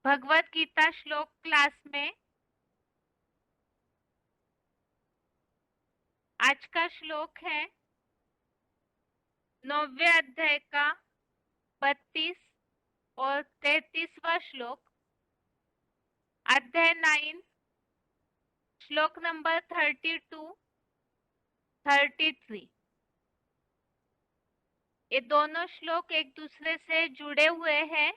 भगवत गीता श्लोक क्लास में आज का श्लोक है 9वें अध्याय का 32 और 33वां श्लोक। अध्याय 9 श्लोक नंबर 32, 33। ये दोनों श्लोक एक दूसरे से जुड़े हुए हैं,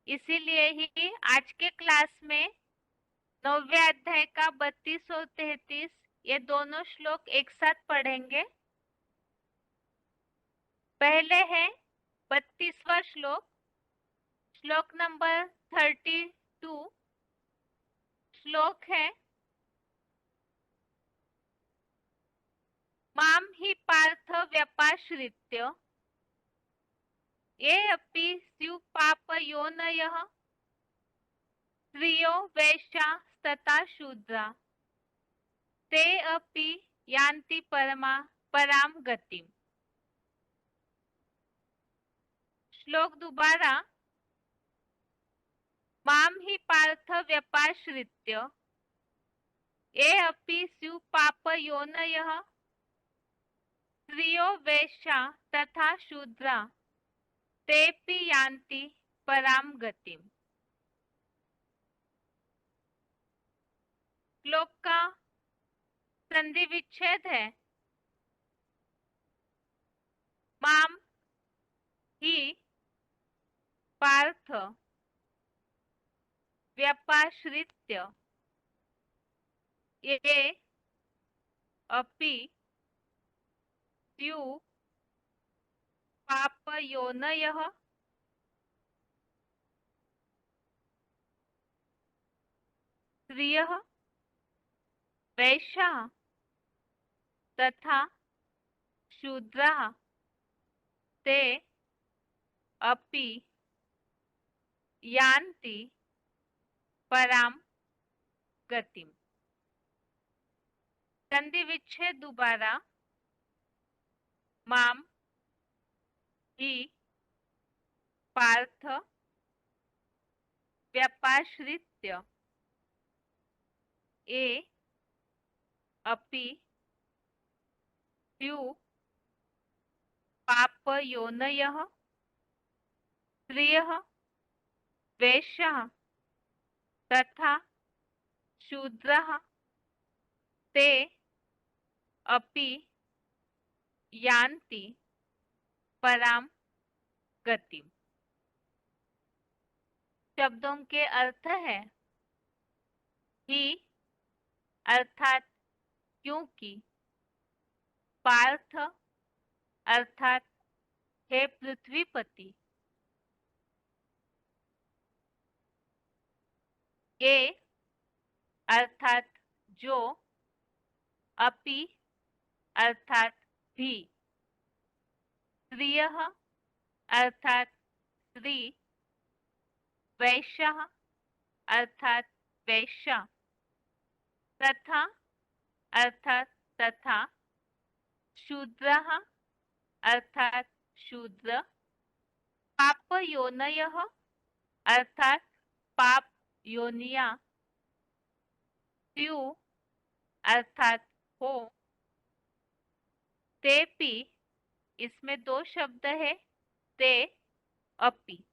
इसीलिए ही आज के क्लास में 9वें अध्याय का 32 और 33 ये दोनों श्लोक एक साथ पढ़ेंगे। पहले है 32वां श्लोक, श्लोक नंबर 32। श्लोक है माम हि पार्थ व्यपाश्रित्य ये अपि स्युः पापयोनयः स्त्रियो वैश्यास्तथा शूद्रा ते अपि यान्ति परां गतिम्। श्लोक दोबारा। माम हि पार्थ व्यपाश्रित्य ये अपि स्युः पापयोनयः स्त्रियो वैश्या तथा शूद्रा तेऽपि यान्ति परां गतिम्। श्लोक का संधि विच्छेद है माम ही पार्थ व्यपाश्रित्य ये अपि स्युः पापयोनयः स्त्रियः वैश्याः तथा शूद्राः ते अपि यान्ति परां गतिम्। संधि विच्छेद दोबारा। माम ही पार्थ व्यपाश्रित्य ये अपि स्युः पापयोनयः स्त्रियः वैश्याः तथा शूद्राः ते अपि यान्ति परां गतिम्। शब्दों के अर्थ है ही अर्थात क्योंकि, पार्थ अर्थात हे पृथ्वीपति, ये अर्थात जो, अपि अर्थात भी, स्त्रियः अर्थात स्त्री, वैश्याः अर्थात वैश्या तथा अर्थात तथा शूद्राः अर्थात शूद्र, पापयोनयः अर्थात पाप योनिया, स्युः अर्थात हो, तेपि इसमें दो शब्द है ते अपि।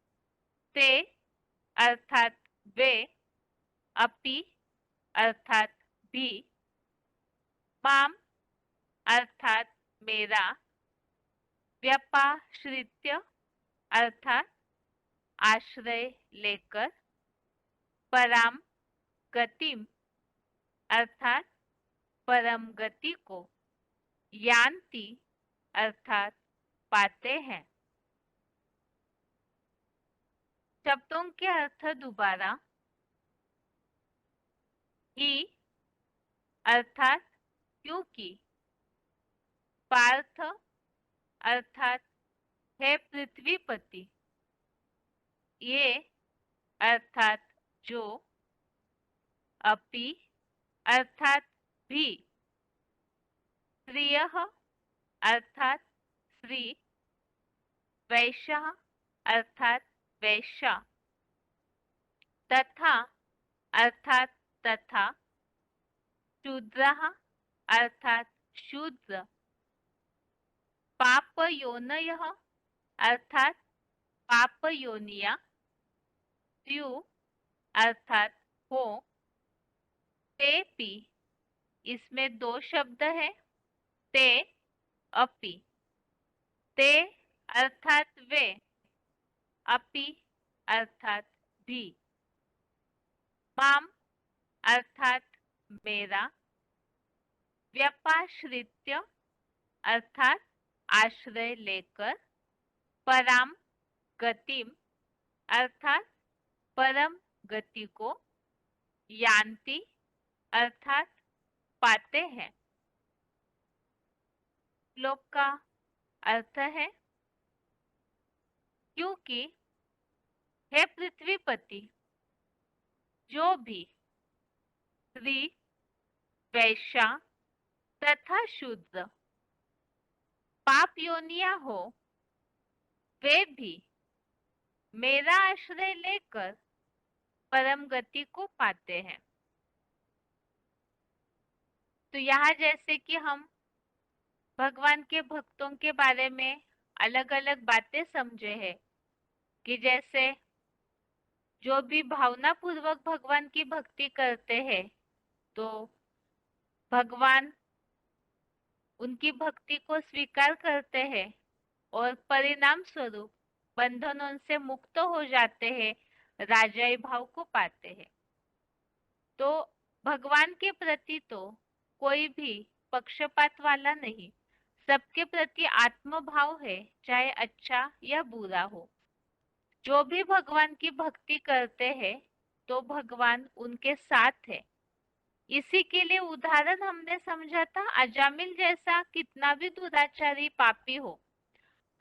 ते अर्थात वे, अपि अर्थात भी, माम अर्थात मेरा, व्यपाश्रित्य अर्थात आश्रय लेकर, पराम गतिम अर्थात परम गति को, यान्ति अर्थात पाते हैं। शब्दों के अर्थ दोबारा। ही अर्थात क्योंकि, पार्थ अर्थात हे पृथ्वीपति, ये अर्थात जो, अपि अर्थात भी, स्त्रियः अर्थात स्त्री, वैश्याः अर्थात वैश्या, तथा अर्थात तथा, शूद्रः अर्थात शूद्र, पापयोनयः अर्थात पाप योनिया, स्यु अर्थात हो, तेपि इसमें दो शब्द है, ते अपि, ते अर्थात वे, अपि अर्थात भी, माम अर्थात मेरा, व्यपाश्रित्य अर्थात आश्रय लेकर, पराम गतिम अर्थात परम गति को, यान्ति अर्थात पाते हैं। श्लोक का अर्थ है, क्योंकि हे पृथ्वीपति, जो भी स्त्री, वैश्या तथा शूद्र पाप योनिया हो, वे भी मेरा आश्रय लेकर परम गति को पाते हैं। तो यहाँ जैसे कि हम भगवान के भक्तों के बारे में अलग अलग बातें समझे हैं, कि जैसे जो भी भावना पूर्वक भगवान की भक्ति करते हैं, तो भगवान उनकी भक्ति को स्वीकार करते हैं और परिणाम स्वरूप बंधनों से मुक्त हो जाते हैं, राजाई भाव को पाते हैं। तो भगवान के प्रति तो कोई भी पक्षपात वाला नहीं, सबके प्रति आत्मभाव है, चाहे अच्छा या बुरा हो। जो भी भगवान की भक्ति करते हैं तो भगवान उनके साथ है। इसी के लिए उदाहरण हमने समझा था, अजामिल जैसा कितना भी दुराचारी पापी हो,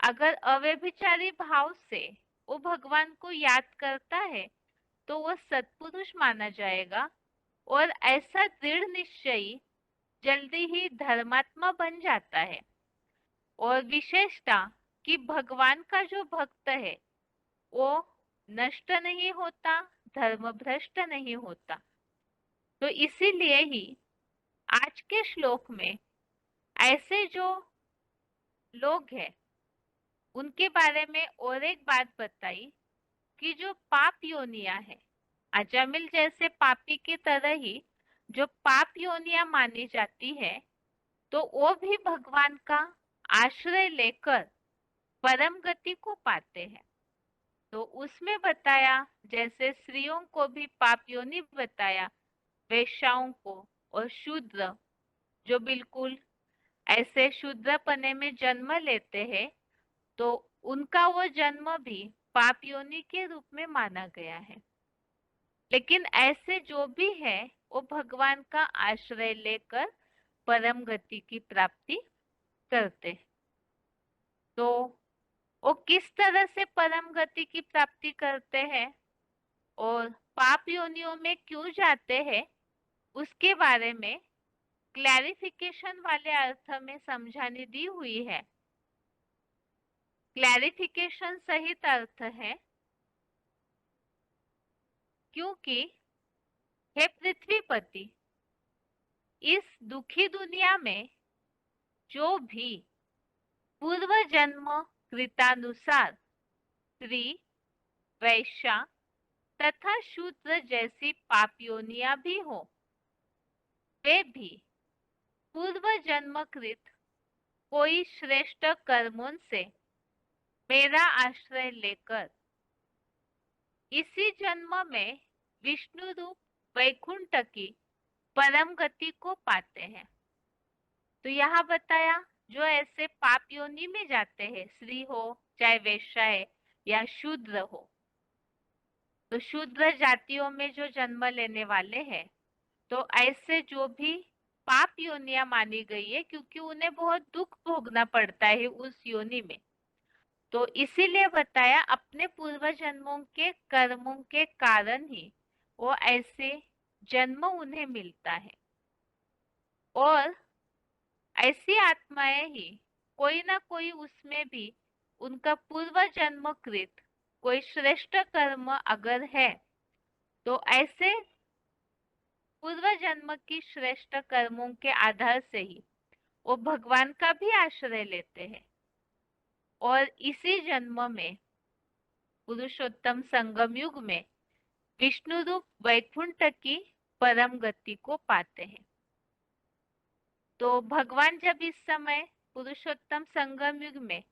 अगर अव्यभिचारी भाव से वो भगवान को याद करता है तो वो सत्पुरुष माना जाएगा और ऐसा दृढ़ निश्चयी जल्दी ही धर्मात्मा बन जाता है। और विशेषता कि भगवान का जो भक्त है वो नष्ट नहीं होता, धर्म भ्रष्ट नहीं होता। तो इसीलिए ही आज के श्लोक में ऐसे जो लोग हैं उनके बारे में और एक बात बताई, कि जो पाप योनिया है, अजामिल जैसे पापी की तरह ही जो पाप योनिया मानी जाती है, तो वो भी भगवान का आश्रय लेकर परम गति को पाते हैं। तो उसमें बताया जैसे स्त्रियों को भी पाप योनि बताया, वेश्याओं को और शूद्र जो बिल्कुल ऐसे शूद्रपने में जन्म लेते हैं, तो उनका वो जन्म भी पाप योनि के रूप में माना गया है। लेकिन ऐसे जो भी है वो भगवान का आश्रय लेकर परम गति की प्राप्ति करते हैं। तो वो किस तरह से परम गति की प्राप्ति करते हैं और पाप योनियों में क्यों जाते हैं, उसके बारे में क्लैरिफिकेशन वाले अर्थ में समझाने दी हुई है। क्लैरिफिकेशन सहित अर्थ है, क्योंकि हे पृथ्वीपति, इस दुखी दुनिया में जो भी पूर्व जन्म कृतानुसार स्त्री, वैश्या तथा शूद्र जैसी पाप योनियां भी हो, वे भी पूर्व जन्मकृत कोई श्रेष्ठ कर्मों से मेरा आश्रय लेकर इसी जन्म में विष्णु रूप वैकुंठ की परम गति को पाते हैं। तो यहाँ बताया जो ऐसे पाप योनि में जाते हैं, स्त्री हो चाहे वैश्या है या शूद्र हो, तो शूद्र जातियों में जो जन्म लेने वाले हैं, तो ऐसे जो भी पाप योनियां मानी गई है, क्योंकि उन्हें बहुत दुख भोगना पड़ता है उस योनि में। तो इसीलिए बताया अपने पूर्व जन्मों के कर्मों के कारण ही वो ऐसे जन्म उन्हें मिलता है। और ऐसी आत्माएं ही कोई ना कोई उसमें भी उनका पूर्व जन्मकृत कोई श्रेष्ठ कर्म अगर है, तो ऐसे पूर्व जन्म की श्रेष्ठ कर्मों के आधार से ही वो भगवान का भी आश्रय लेते हैं और इसी जन्म में पुरुषोत्तम संगम युग में विष्णु रूप वैकुंठ की परम गति को पाते हैं। तो भगवान जब इस समय पुरुषोत्तम संगम युग में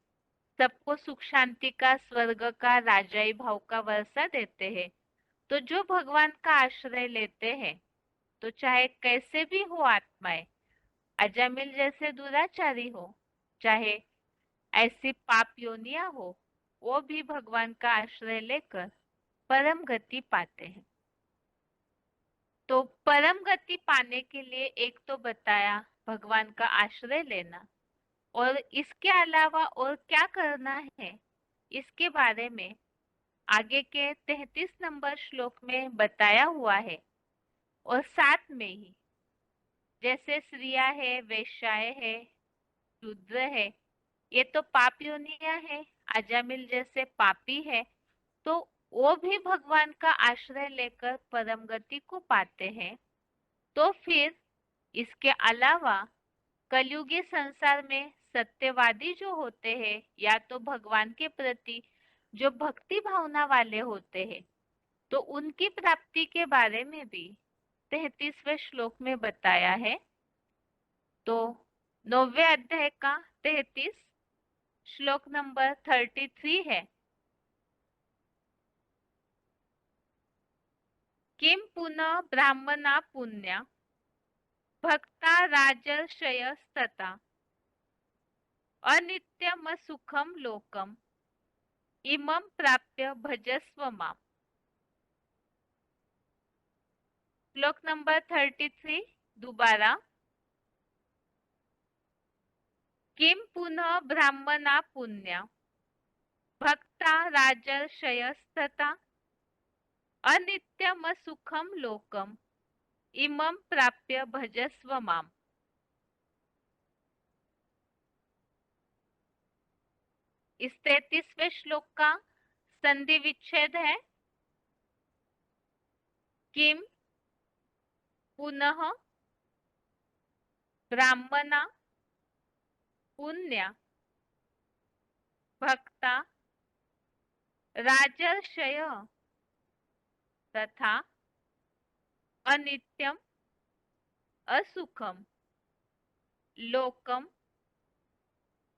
सबको सुख शांति का, स्वर्ग का, राजाई भाव का वर्षा देते हैं, तो जो भगवान का आश्रय लेते हैं, तो चाहे कैसे भी हो आत्माएं, अजामिल जैसे दुराचारी हो, चाहे ऐसी पाप योनियां हो, वो भी भगवान का आश्रय लेकर परम गति पाते हैं। तो परम गति पाने के लिए एक तो बताया भगवान का आश्रय लेना, और इसके अलावा और क्या करना है इसके बारे में आगे के 33 नंबर श्लोक में बताया हुआ है। और साथ में ही जैसे स्त्रियां है, वेश्याएं है, शूद्र है, ये तो पाप योनियां है, अजामिल जैसे पापी है, तो वो भी भगवान का आश्रय लेकर परम गति को पाते हैं। तो फिर इसके अलावा कलयुगी संसार में सत्यवादी जो होते हैं, या तो भगवान के प्रति जो भक्ति भावना वाले होते हैं, तो उनकी प्राप्ति के बारे में भी 33वें श्लोक में बताया है। तो 9वें अध्याय का 33 श्लोक नंबर 33 है। किम पुनः ब्राह्मणा पुण्या भक्ता राजर्षयस्तथा अनित्यम सुखम लोकम इमं प्राप्य भजस्व माम। श्लोक नंबर 33 दोबारा। किम पुनः ब्राह्मणा पुण्या भक्ता राजर्षयस्तथा अनित्यम सुखम लोकम इमं प्राप्य भजस्व माम। इस 33वें श्लोक का संधि विच्छेद है। किम पुनः ब्राह्मणा पुण्या भक्ता राजर्षय तथा अनित्यम असुखम लोकम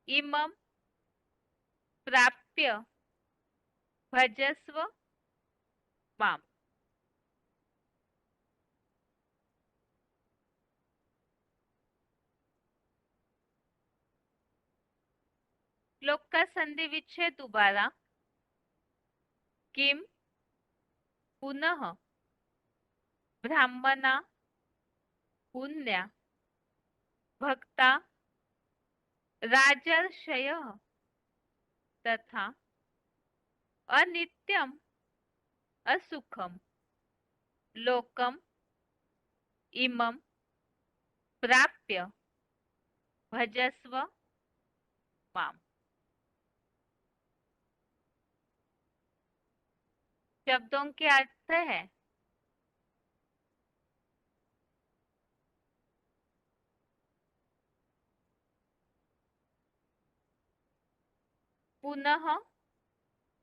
इमं प्राप्य भजस्व माम। श्लोक का संधि विच्छेद दोबारा। किम पुनः ब्राह्मणा पुण्या भक्ता राजर्षय तथा अनित्यम असुखम लोकम इमं प्राप्य भजस्व माम। शब्दों के अर्थ है पुनः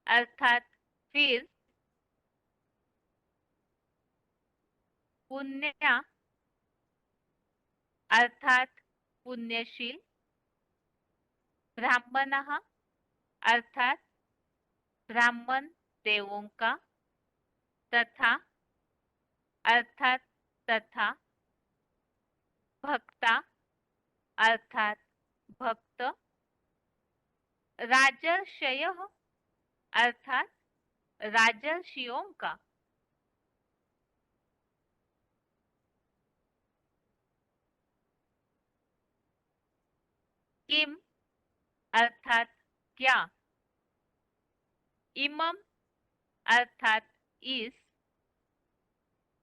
अर्थात फिर, पुण्या अर्थात पुण्यशील, ब्राह्मणः अर्थात ब्राह्मण देवों का, तथा अर्थात तथा, भक्ता अर्थात भक्त, राजर्षय अर्थात राजर्षियों का। किम अर्थात क्या, इमम अर्थात इस,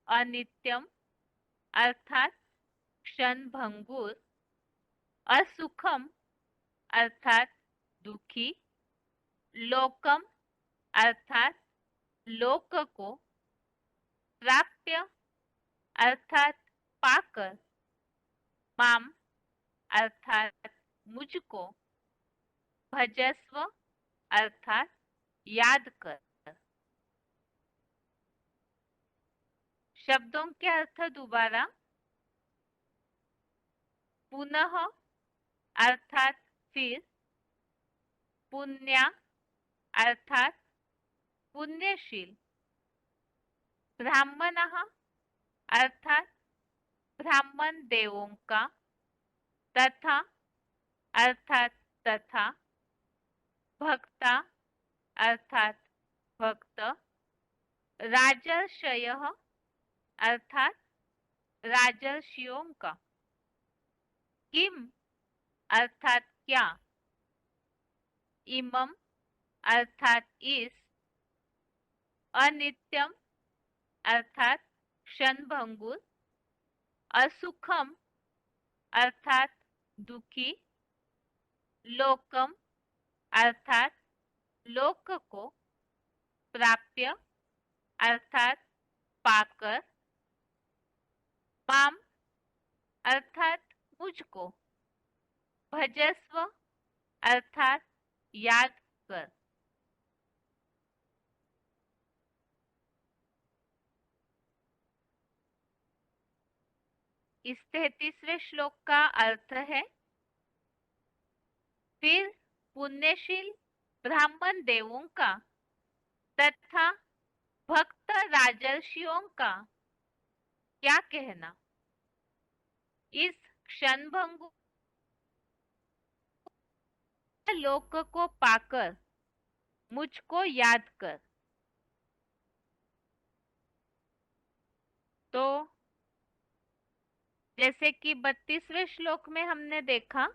अनित्यम अर्थात क्षण भंगुर, असुखम अर्थात दुखी, लोकम अर्थात लोक को, प्राप्य अर्थात पाकर, माम अर्थात मुझको, भजस्व अर्थात याद कर। शब्दों के अर्थ दोबारा। पुनः अर्थात फिर, पुण्य अर्थात पुण्यशील, ब्राह्मणः अर्थात ब्राह्मण देवों का, तथा अर्थात तथा, भक्ता अर्थात भक्त, राजर्षयः अर्थात राजर्षियों का, किम अर्थात क्या, इमम अर्थात इस, अनित्यम अर्थात क्षणभंगुर, असुखम अर्थात दुखी, लोकम अर्थात लोक को, प्राप्य अर्थात पाकर, माम अर्थात मुझको, भजस्व अर्थात याद कर। इस 33वें श्लोक का अर्थ है, फिर पुण्यशील ब्राह्मण देवों का तथा भक्त राजर्षियों का क्या कहना, इस क्षणभंगुर लोक को पाकर मुझको याद कर। तो जैसे कि 32वें श्लोक में हमने देखा,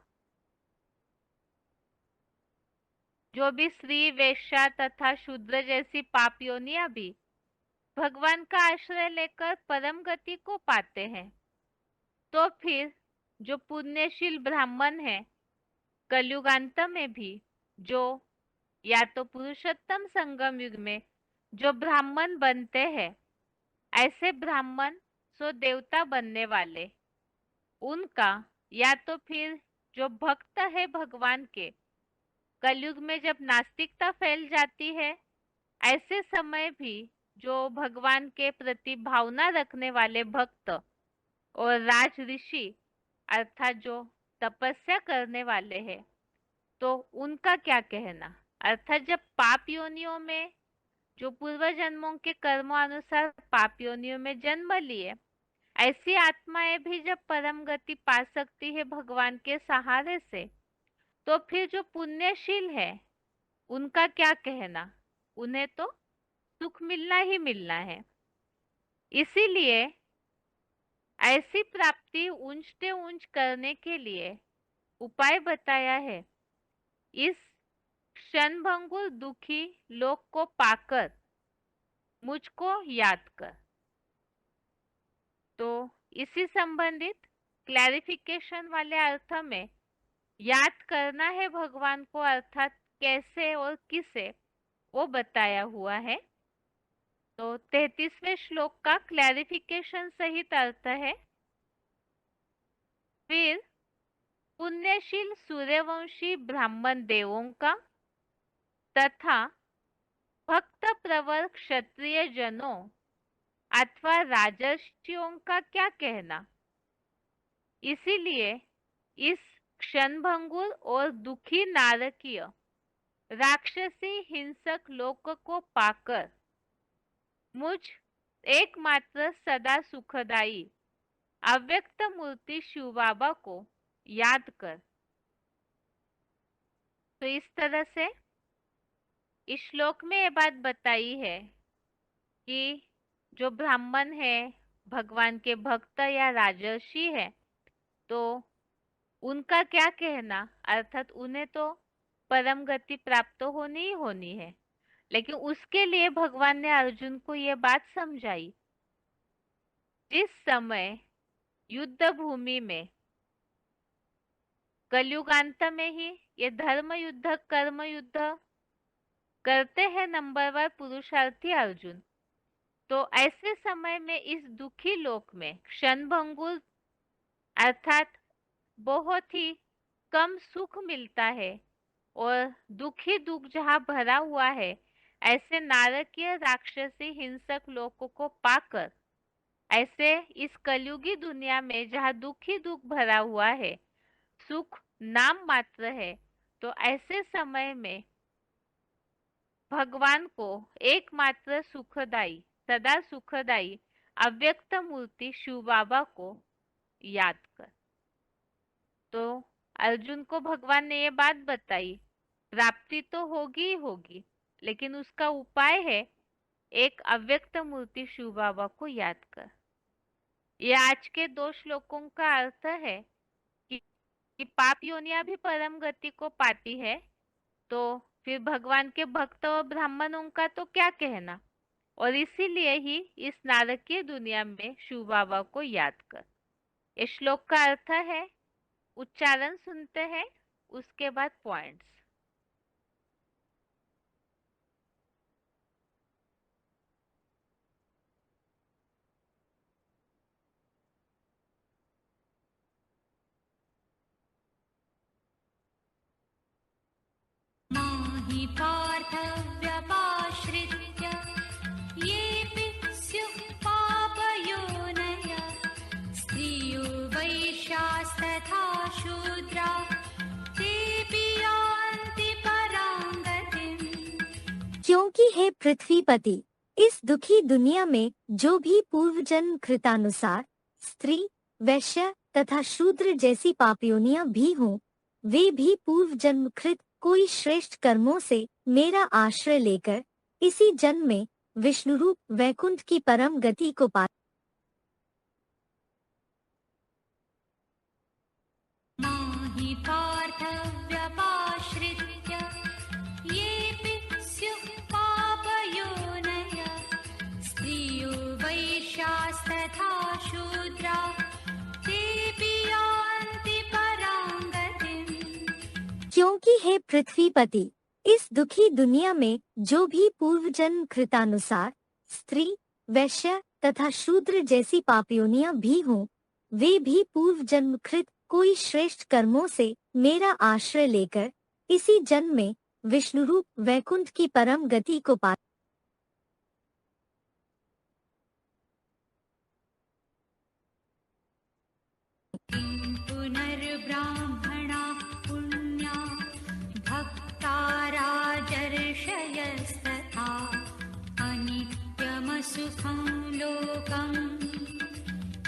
जो भी स्त्री, वेश्या तथा शूद्र जैसी पाप योनियां भी भगवान का आश्रय लेकर परम गति को पाते हैं, तो फिर जो पुण्यशील ब्राह्मण है कलयुगांत में भी, जो या तो पुरुषोत्तम संगम युग में जो ब्राह्मण बनते हैं, ऐसे ब्राह्मण सो देवता बनने वाले, उनका या तो फिर जो भक्त है भगवान के, कलयुग में जब नास्तिकता फैल जाती है, ऐसे समय भी जो भगवान के प्रति भावना रखने वाले भक्त और राज ऋषि अर्थात जो तपस्या करने वाले हैं, तो उनका क्या कहना, अर्थात जब पाप योनियों में जो पूर्व जन्मों के कर्मों अनुसार पाप योनियों में जन्म लिए, ऐसी आत्माएं भी जब परम गति पा सकती है भगवान के सहारे से, तो फिर जो पुण्यशील है उनका क्या कहना, उन्हें तो सुख मिलना ही मिलना है। इसीलिए ऐसी प्राप्ति ऊंचते ऊंच करने के लिए उपाय बताया है, इस क्षणभंगुर दुखी लोक को पाकर मुझको याद कर। तो इसी संबंधित क्लैरिफिकेशन वाले अर्थ में याद करना है भगवान को, अर्थात कैसे और किसे, वो बताया हुआ है। तो 33वें श्लोक का क्लैरिफिकेशन सहित अर्थ है, फिर पुण्यशील सूर्यवंशी ब्राह्मण देवों का तथा भक्त प्रवर क्षत्रिय जनों अथवा राजर्षियों का क्या कहना, इसीलिए इस क्षणभंगुर और दुखी नारकीय राक्षसी हिंसक लोक को पाकर मुझ एकमात्र सदा सुखदाई अव्यक्त मूर्ति शिव बाबा को याद कर। तो इस तरह से इस श्लोक में ये बात बताई है कि जो ब्राह्मण है, भगवान के भक्त या राजर्षि है, तो उनका क्या कहना, अर्थात उन्हें तो परम गति प्राप्त होनी ही होनी है, लेकिन उसके लिए भगवान ने अर्जुन को ये बात समझाई, जिस समय युद्ध भूमि में कलयुगांत में ही ये धर्म युद्ध कर्म युद्ध करते हैं नंबरवार पुरुषार्थी अर्जुन, तो ऐसे समय में इस दुखी लोक में क्षणभंगुर अर्थात बहुत ही कम सुख मिलता है और दुखी दुख जहाँ भरा हुआ है, ऐसे नारकीय राक्षसी हिंसक लोगों को पाकर, ऐसे इस कलयुगी दुनिया में जहाँ दुख ही दुख भरा हुआ है, सुख नाम मात्र है, तो ऐसे समय में भगवान को एकमात्र सुखदाई, सदा सुखदाई अव्यक्त मूर्ति शिव बाबा को याद कर। तो अर्जुन को भगवान ने ये बात बताई, प्राप्ति तो होगी ही होगी, लेकिन उसका उपाय है एक अव्यक्त मूर्ति शिव बाबा को याद कर। ये आज के दो श्लोकों का अर्थ है कि पाप योनियां भी परम गति को पाती है, तो फिर भगवान के भक्त और ब्राह्मणों का तो क्या कहना। और इसीलिए ही इस नारकीय दुनिया में शिव बाबा को याद कर। इस श्लोक का अर्थ है, उच्चारण सुनते हैं, उसके बाद पॉइंट्स। हि पार्थ व्यपाश्रित्य येऽपि स्युः पापयोनयः स्त्रियो वैश्यास्तथा शूद्रा तेऽपि यान्ति परां गतिम्। क्योंकि हे पृथ्वीपति, इस दुखी दुनिया में जो भी पूर्व जन्म कृतानुसार स्त्री, वैश्य तथा शूद्र जैसी पापयोनियां भी हों, वे भी पूर्व जन्म कृत कोई श्रेष्ठ कर्मों से मेरा आश्रय लेकर इसी जन्म में विष्णुरूप वैकुंठ की परम गति को पा। हि पार्थ व्यपाश्रित्य येऽपि स्युः पापयोनयः स्त्रियो वैश्यास्तथा शूद्रा तेऽपि यान्ति परां गतिम्। क्योंकि हे पृथ्वीपति, इस दुखी दुनिया में जो भी पूर्व जन्म कृतानुसार स्त्री, वैश्य तथा शूद्र जैसी पापयोनियां भी हों, वे भी पूर्व जन्म कृत कोई श्रेष्ठ कर्मों से मेरा आश्रय लेकर इसी जन्म में विष्णुरूप वैकुंठ की परम गति को पा। पुनर्ब्राह्मणा पुण्या भक्ता राजर्षयस्तथा अनित्यमसुखं लोकम्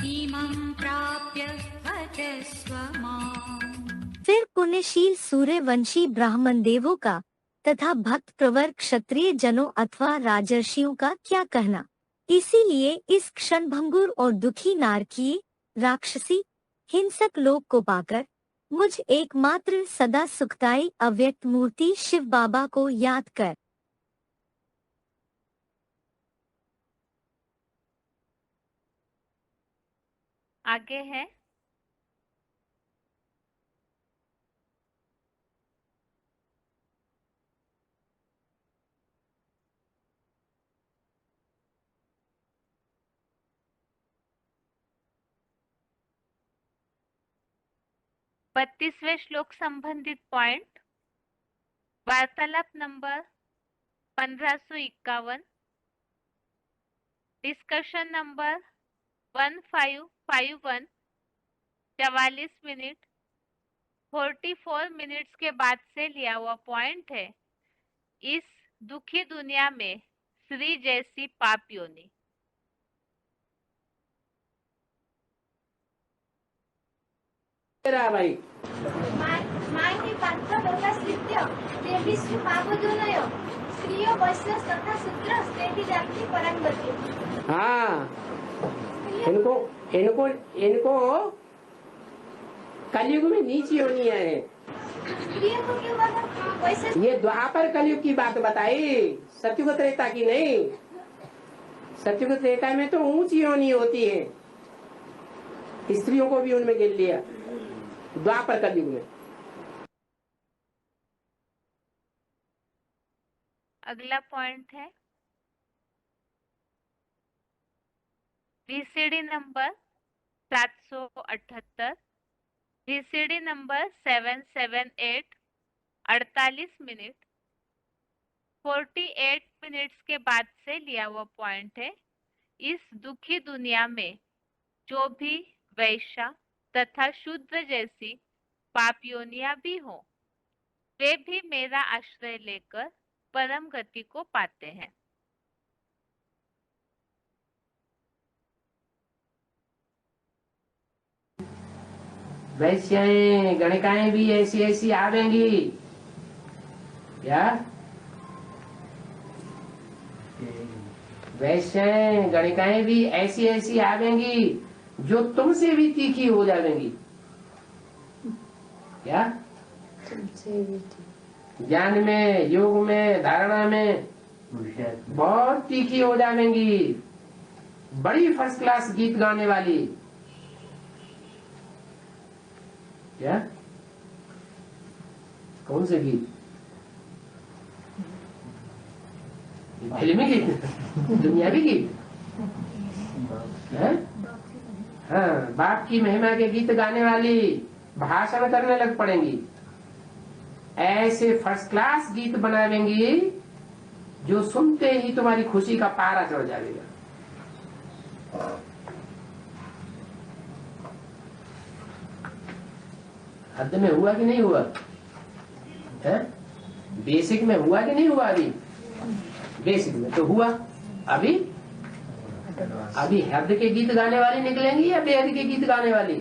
इमं प्राप्य भजस्व माम्। फिर पुण्यशील सूर्यवंशी ब्राह्मण देवों का तथा भक्त प्रवर क्षत्रिय जनों अथवा राजर्षियों का क्या कहना। इसीलिए इस क्षणभंगुर और दुखी नारकीय, राक्षसी, हिंसक लोक को पाकर मुझ एकमात्र सदा सुखदायी अव्यक्त मूर्ति शिव बाबा को याद कर। आगे है, बत्तीसवें श्लोक संबंधित पॉइंट, वार्तालाप number 1551, discussion number 1551, 44 minute 44 minutes के बाद से लिया हुआ पॉइंट है। इस दुखी दुनिया में स्त्री जैसी पाप योनि। भाई मायने पात्र व्यपाश्रित्य तेभिः स्युः पापयोनयः स्त्रियो वैश्यस्तथा शूद्रः तेभिः यान्ति परां गतिम्। हाँ, इनको इनको इनको कलयुग में नीच योनियां है। स्त्रियों को क्यों बाबा वैश्य? ये द्वापर कलयुग की बात बताई, सतयुग त्रेता की नहीं। सतयुग त्रेता में तो ऊंच योनि होती है, स्त्रियों को भी उनमें गिन लिया। द्वापर कलयुग में अगला पॉइंट है, VCD number 778, VCD number 778, 48 minute 48 minutes के बाद से लिया हुआ पॉइंट है। इस दुखी दुनिया में जो भी वैश्या तथा शूद्र जैसी पाप योनियां भी हो, वे भी मेरा आश्रय लेकर परम गति को पाते हैं। वैश्याएं गणिकाएं भी ऐसी ऐसी आवेंगी। क्या वैश्याएं गणिकाएं भी ऐसी ऐसी आवेंगी जो तुमसे भी तीखी हो जावेंगी। क्या ज्ञान में, योग में, धारणा में बहुत तीखी हो जावेंगी। बड़ी फर्स्ट क्लास गीत गाने वाली। क्या कौन से गीत? फिल्मी गीत, दुनियावी गीत है? हाँ, बाप की महिमा के गीत गाने वाली भाषण करने लग पड़ेंगी। ऐसे फर्स्ट क्लास गीत बनावेंगी जो सुनते ही तुम्हारी खुशी का पारा चढ़ जाएगा। हद में हुआ कि नहीं हुआ है? बेसिक में हुआ कि नहीं हुआ? अभी बेसिक में तो हुआ। अभी हद के गीत गाने वाली निकलेंगी या बेहद के गीत गाने वाली?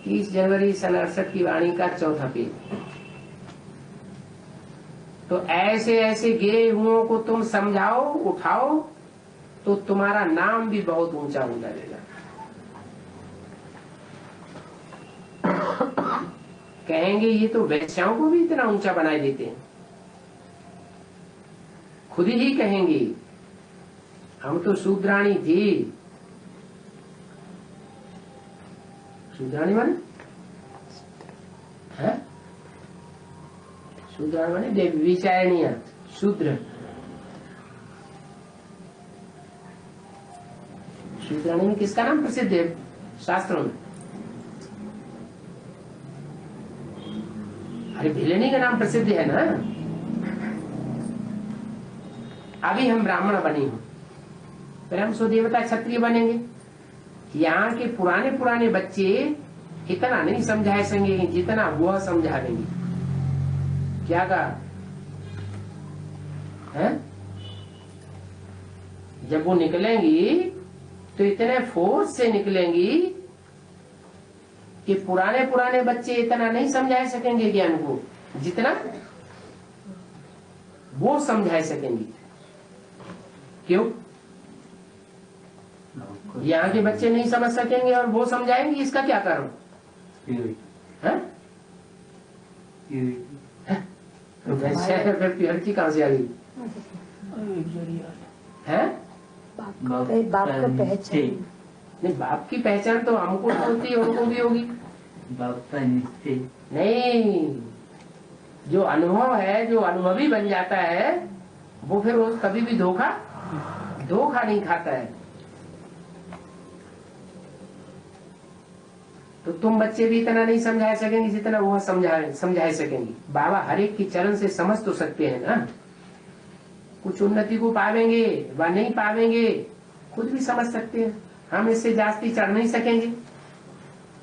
30 जनवरी सन 68 की वाणी का चौथा पेज। तो ऐसे ऐसे गिरे हुओं को तुम समझाओ, उठाओ, तो तुम्हारा नाम भी बहुत ऊंचा हो जाएगा। कहेंगे ये तो वैश्याओं को भी इतना ऊंचा बनाए देते हैं। खुद ही कहेंगे हम तो शूद्राणी थी। शूद्राणी माने है? शूद्राणी माने विचारणीय शूद्र। शूद्राणी में किसका नाम प्रसिद्ध है शास्त्रों में? अरे भिलेनी का नाम प्रसिद्ध है ना। अभी हम ब्राह्मण बने हूं, फिर हम सो देवता क्षत्रिय बनेंगे। यहाँ के पुराने पुराने बच्चे इतना नहीं समझा सकेंगे जितना वह समझा देंगे। क्या कहा है? जब वो निकलेंगी तो इतने फोर्स से निकलेंगी कि पुराने पुराने बच्चे इतना नहीं समझा सकेंगे ज्ञान को जितना वो समझा सकेंगे। क्यों? यहाँ के बच्चे नहीं समझ सकेंगे और वो समझाएंगे, इसका क्या कारण है? प्योरिटी कहाँ से आ गई है? बाप का पहचान नहीं, बाप की पहचान तो हमको तो होती है, उनको भी होगी। बाप का निश्चय नहीं, जो अनुभव है, जो अनुभवी बन जाता है वो फिर वो कभी भी धोखा नहीं खाता है। तो तुम बच्चे भी इतना नहीं समझा सकेंगे जितना वो समझा सकेंगे। बाबा हर एक की चरण से समझ तो सकते हैं ना। कुछ उन्नति को पावेंगे व नहीं पावेंगे खुद भी समझ सकते हैं। हम इससे जास्ती चढ़ नहीं सकेंगे,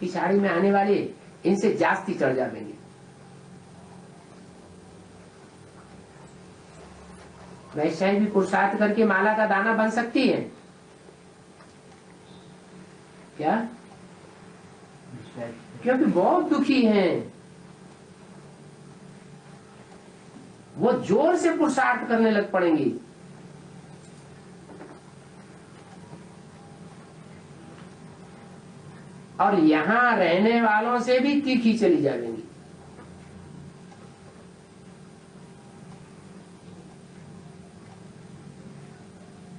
पिछाड़ी में आने वाले इनसे जास्ती चढ़ जाएंगे। वैश्याएं भी पुरुषार्थ करके माला का दाना बन सकती है क्या? क्योंकि बहुत दुखी हैं, वो जोर से पुरुषार्थ करने लग पड़ेंगी। और यहां रहने वालों से भी तीखी चली जाएंगी।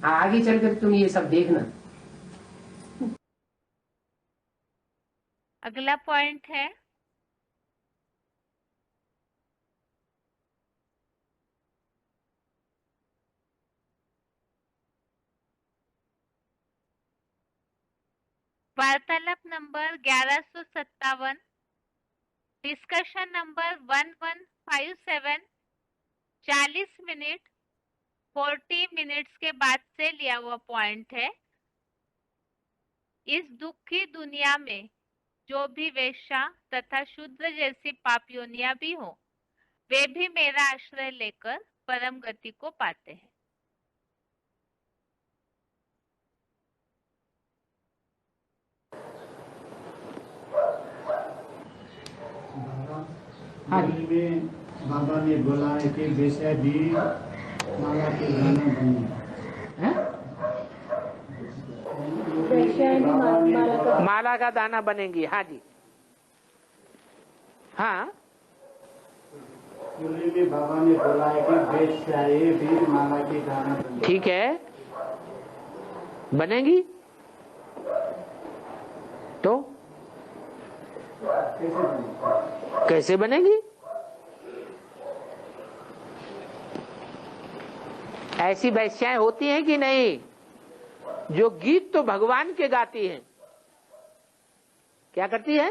आगे चलकर तुम ये सब देखना। अगला पॉइंट है वार्तालाप number 1157, discussion number 1157, 40 minute 40 minutes के बाद से लिया हुआ पॉइंट है। इस दुखी दुनिया में जो भी वेश्या तथा शूद्र जैसी पापियोनियां भी हो, वे भी मेरा आश्रय लेकर परम गति को पाते हैं। में बाबा ने बोला है कि वैसे भी माला के गाना बने। माला का दाना बनेंगी। हाँ जी, हाँ, मुरली में बाबा ने बोला है कि वैश्याएं भी माला के गाना बने। ठीक है, बनेंगी तो कैसे बनेगी? ऐसी वैश्याएं होती हैं कि नहीं जो गीत तो भगवान के गाती हैं? क्या करती है?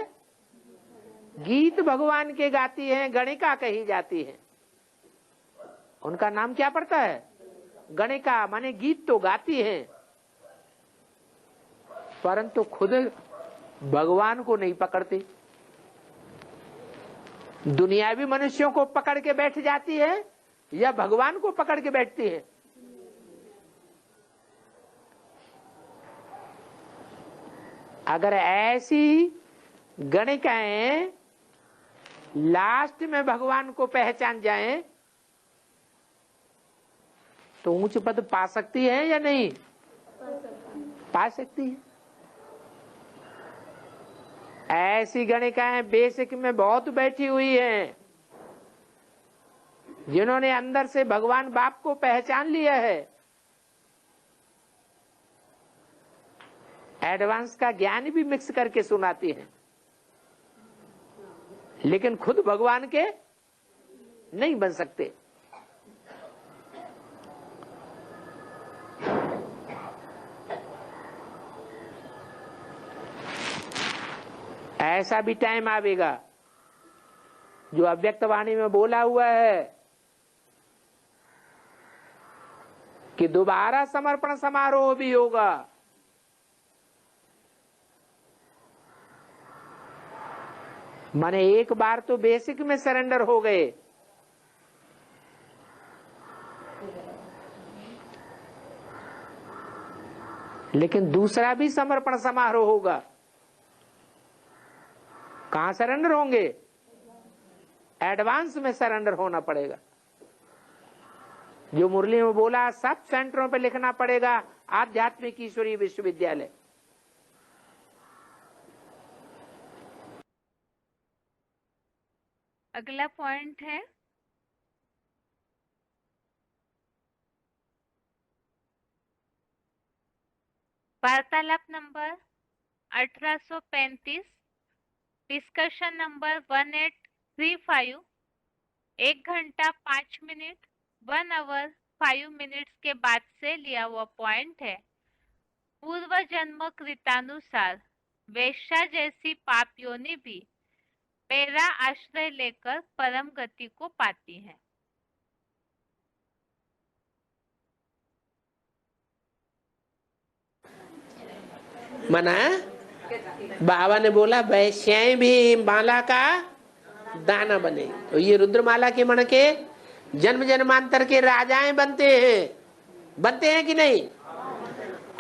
गीत भगवान के गाती हैं, गणिका कही जाती है। उनका नाम क्या पड़ता है? गणिका, माने गीत तो गाती हैं परंतु खुद भगवान को नहीं पकड़ती। दुनियावी मनुष्यों को पकड़ के बैठ जाती है या भगवान को पकड़ के बैठती है? अगर ऐसी गणिकाएं लास्ट में भगवान को पहचान जाएं तो ऊंच पद पा सकती है या नहीं? पा सकती है। ऐसी गणिकाएं बेसिक में बहुत बैठी हुई हैं जिन्होंने अंदर से भगवान बाप को पहचान लिया है। एडवांस का ज्ञान भी मिक्स करके सुनाती हैं लेकिन खुद भगवान के नहीं बन सकते। ऐसा भी टाइम आवेगा जो अव्यक्त वाणी में बोला हुआ है कि दोबारा समर्पण समारोह भी होगा। माने एक बार तो बेसिक में सरेंडर हो गए, लेकिन दूसरा भी समर्पण समारोह होगा। कहां सरेंडर होंगे? एडवांस में सरेंडर होना पड़ेगा। जो मुरली में बोला, सब सेंटरों पे लिखना पड़ेगा आध्यात्मिक ईश्वरीय विश्वविद्यालय। अगला पॉइंट है वार्तालाप नंबर 1835, डिस्कशन नंबर 1835, 1 घंटा 5 मिनट 1 आवर 5 मिनट्स के बाद से लिया हुआ पॉइंट है। पूर्व जन्म कृतानुसार वेश्या जैसी पाप योनि भी मेरा आश्रय लेकर परम गति को पाती है। मना बाबा ने बोला वैश्याएं भी माला का दाना बने। तो ये रुद्रमाला के मन के जन्म जन्मांतर के राजाएं बनते हैं कि नहीं?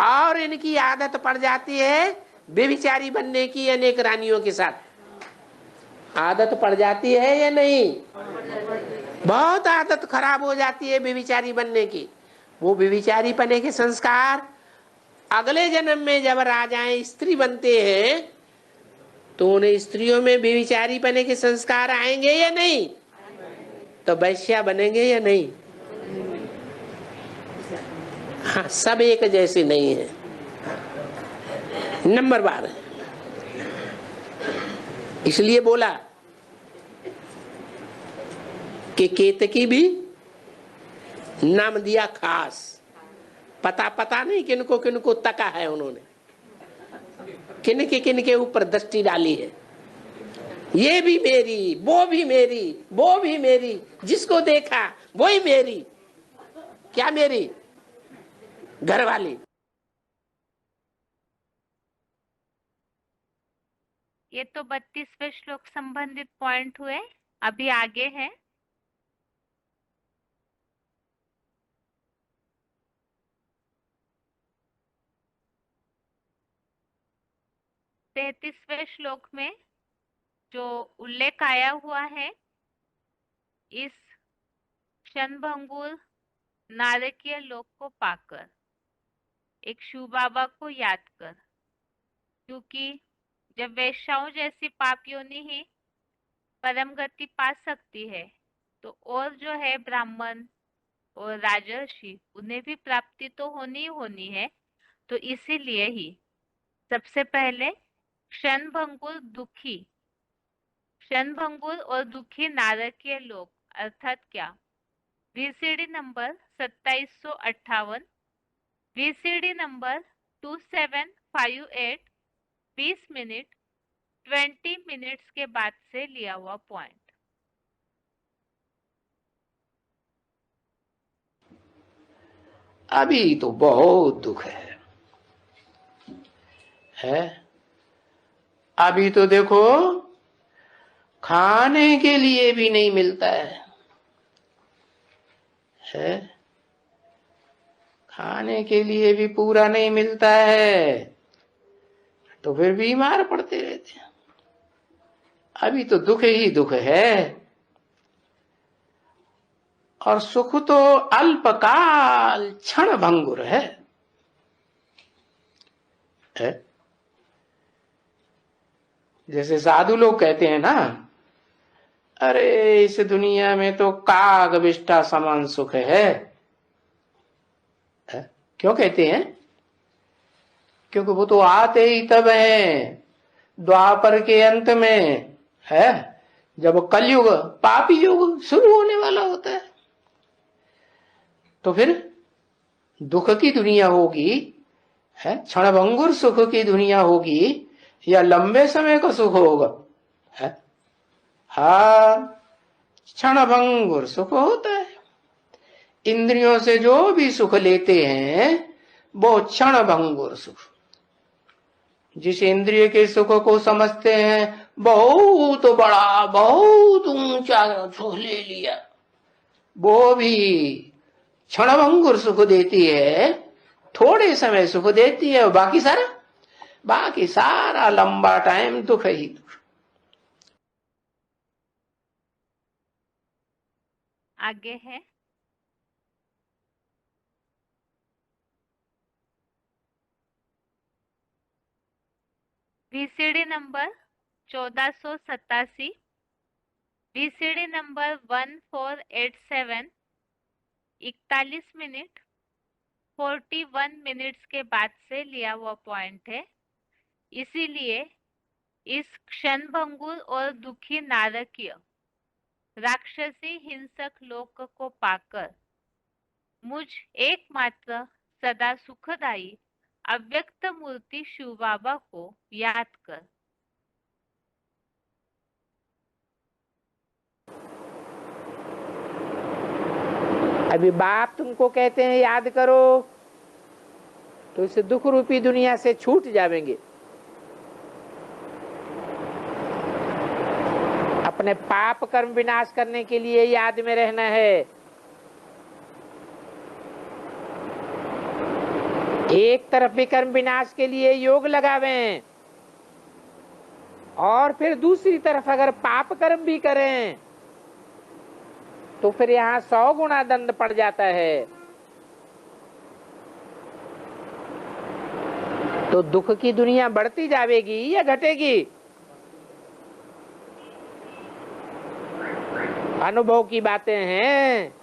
और इनकी आदत पड़ जाती है बेविचारी बनने की अनेक रानियों के साथ। आदत पड़ जाती है या नहीं? बहुत आदत खराब हो जाती है बेविचारी बनने की। वो बेविचारी पने के संस्कार अगले जन्म में जब राजाएं स्त्री बनते हैं तो उन्हें स्त्रियों में बेविचारी पने के संस्कार आएंगे या नहीं? तो वैश्या बनेंगे या नहीं? हाँ, सब एक जैसे नहीं है। नंबर 12, इसलिए बोला कि केतकी भी नाम दिया खास। पता नहीं किनको किनको तका है उन्होंने। किन के ऊपर दृष्टि डाली है। ये भी मेरी, वो भी मेरी, वो भी मेरी, जिसको देखा वही मेरी। क्या मेरी? घर वाली। ये तो 32वें श्लोक संबंधित पॉइंट हुए। अभी आगे है 33वें श्लोक में जो उल्लेख आया हुआ है, इस क्षणभंगुर नारकीय लोक को पाकर एक शिव बाबा को याद कर, क्योंकि जब वैश्याओं जैसी पाप योनि ही परम गति पा सकती है, तो और जो है ब्राह्मण और राजर्षि, उन्हें भी प्राप्ति तो होनी ही होनी है। तो इसीलिए ही सबसे पहले क्षणभंगुर और दुखी नारकीय लोक अर्थात क्या, VCD number 2758, VCD number 2758, 20 minute 20 minutes के बाद से लिया हुआ पॉइंट। अभी तो बहुत दुख है। अभी तो देखो खाने के लिए भी नहीं मिलता है। खाने के लिए भी पूरा नहीं मिलता है, तो फिर बीमार पड़ते रहते हैं। अभी तो दुख ही दुख है। और सुख तो अल्पकाल क्षण भंगुर है। जैसे साधु लोग कहते हैं ना, अरे इस दुनिया में तो काग विष्ठा समान सुख है। क्यों कहते हैं? क्योंकि वो तो आते ही तब हैं द्वापर के अंत में, है जब कलयुग पापी युग शुरू होने वाला होता है। तो फिर दुख की दुनिया होगी, है क्षणभंगुर सुख की दुनिया होगी, या लंबे समय का सुख होगा? है हाँ, क्षणभंगुर सुख होता है। इंद्रियों से जो भी सुख लेते हैं वो क्षणभंगुर सुख। जिस इंद्रिय के सुख को समझते हैं बहुत बड़ा, बहुत ऊंचा सुख ले लिया, वो भी क्षणभंगुर सुख देती है, थोड़े समय सुख देती है, और बाकी सारा लंबा टाइम दुख ही दुख। आगे है VCD number 1487, VCD number 1487, 41 minute 41 minutes के बाद से लिया हुआ पॉइंट है। इसीलिए इस क्षणभंगुर और दुखी नारकीय राक्षसी हिंसक लोक को पाकर मुझ एकमात्र सदा सुखदायी अव्यक्त मूर्ति शिव बाबा को याद कर। अभी बाप तुमको कहते हैं याद करो, तो इस दुख रूपी दुनिया से छूट जाएंगे। अपने पाप कर्म विनाश करने के लिए याद में रहना है। एक तरफ भी कर्म विनाश के लिए योग लगावें, और फिर दूसरी तरफ अगर पाप कर्म भी करें तो फिर यहाँ 100 गुना दंड पड़ जाता है। तो दुख की दुनिया बढ़ती जाएगी या घटेगी? अनुभव की बातें हैं।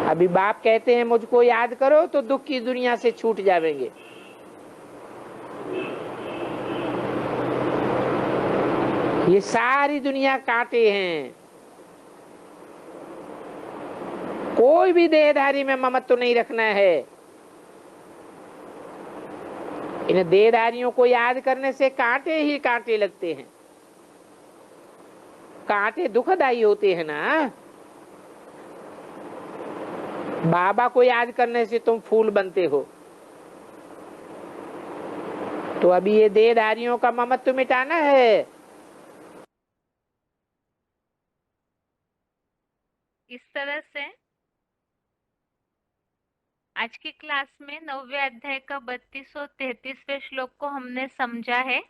अभी बाप कहते हैं मुझको याद करो, तो दुख की दुनिया से छूट जाएंगे। ये सारी दुनिया कांटे हैं। कोई भी देहधारी में ममत्व नहीं रखना है। इन देहधारियों को याद करने से कांटे ही कांटे लगते हैं। कांटे दुखदाई होते हैं ना। बाबा को याद करने से तुम फूल बनते हो। तो अभी ये देहधारियों का ममत्व मिटाना है। इस तरह से आज की क्लास में 9वें अध्याय का 32 और 33वें श्लोक को हमने समझा है,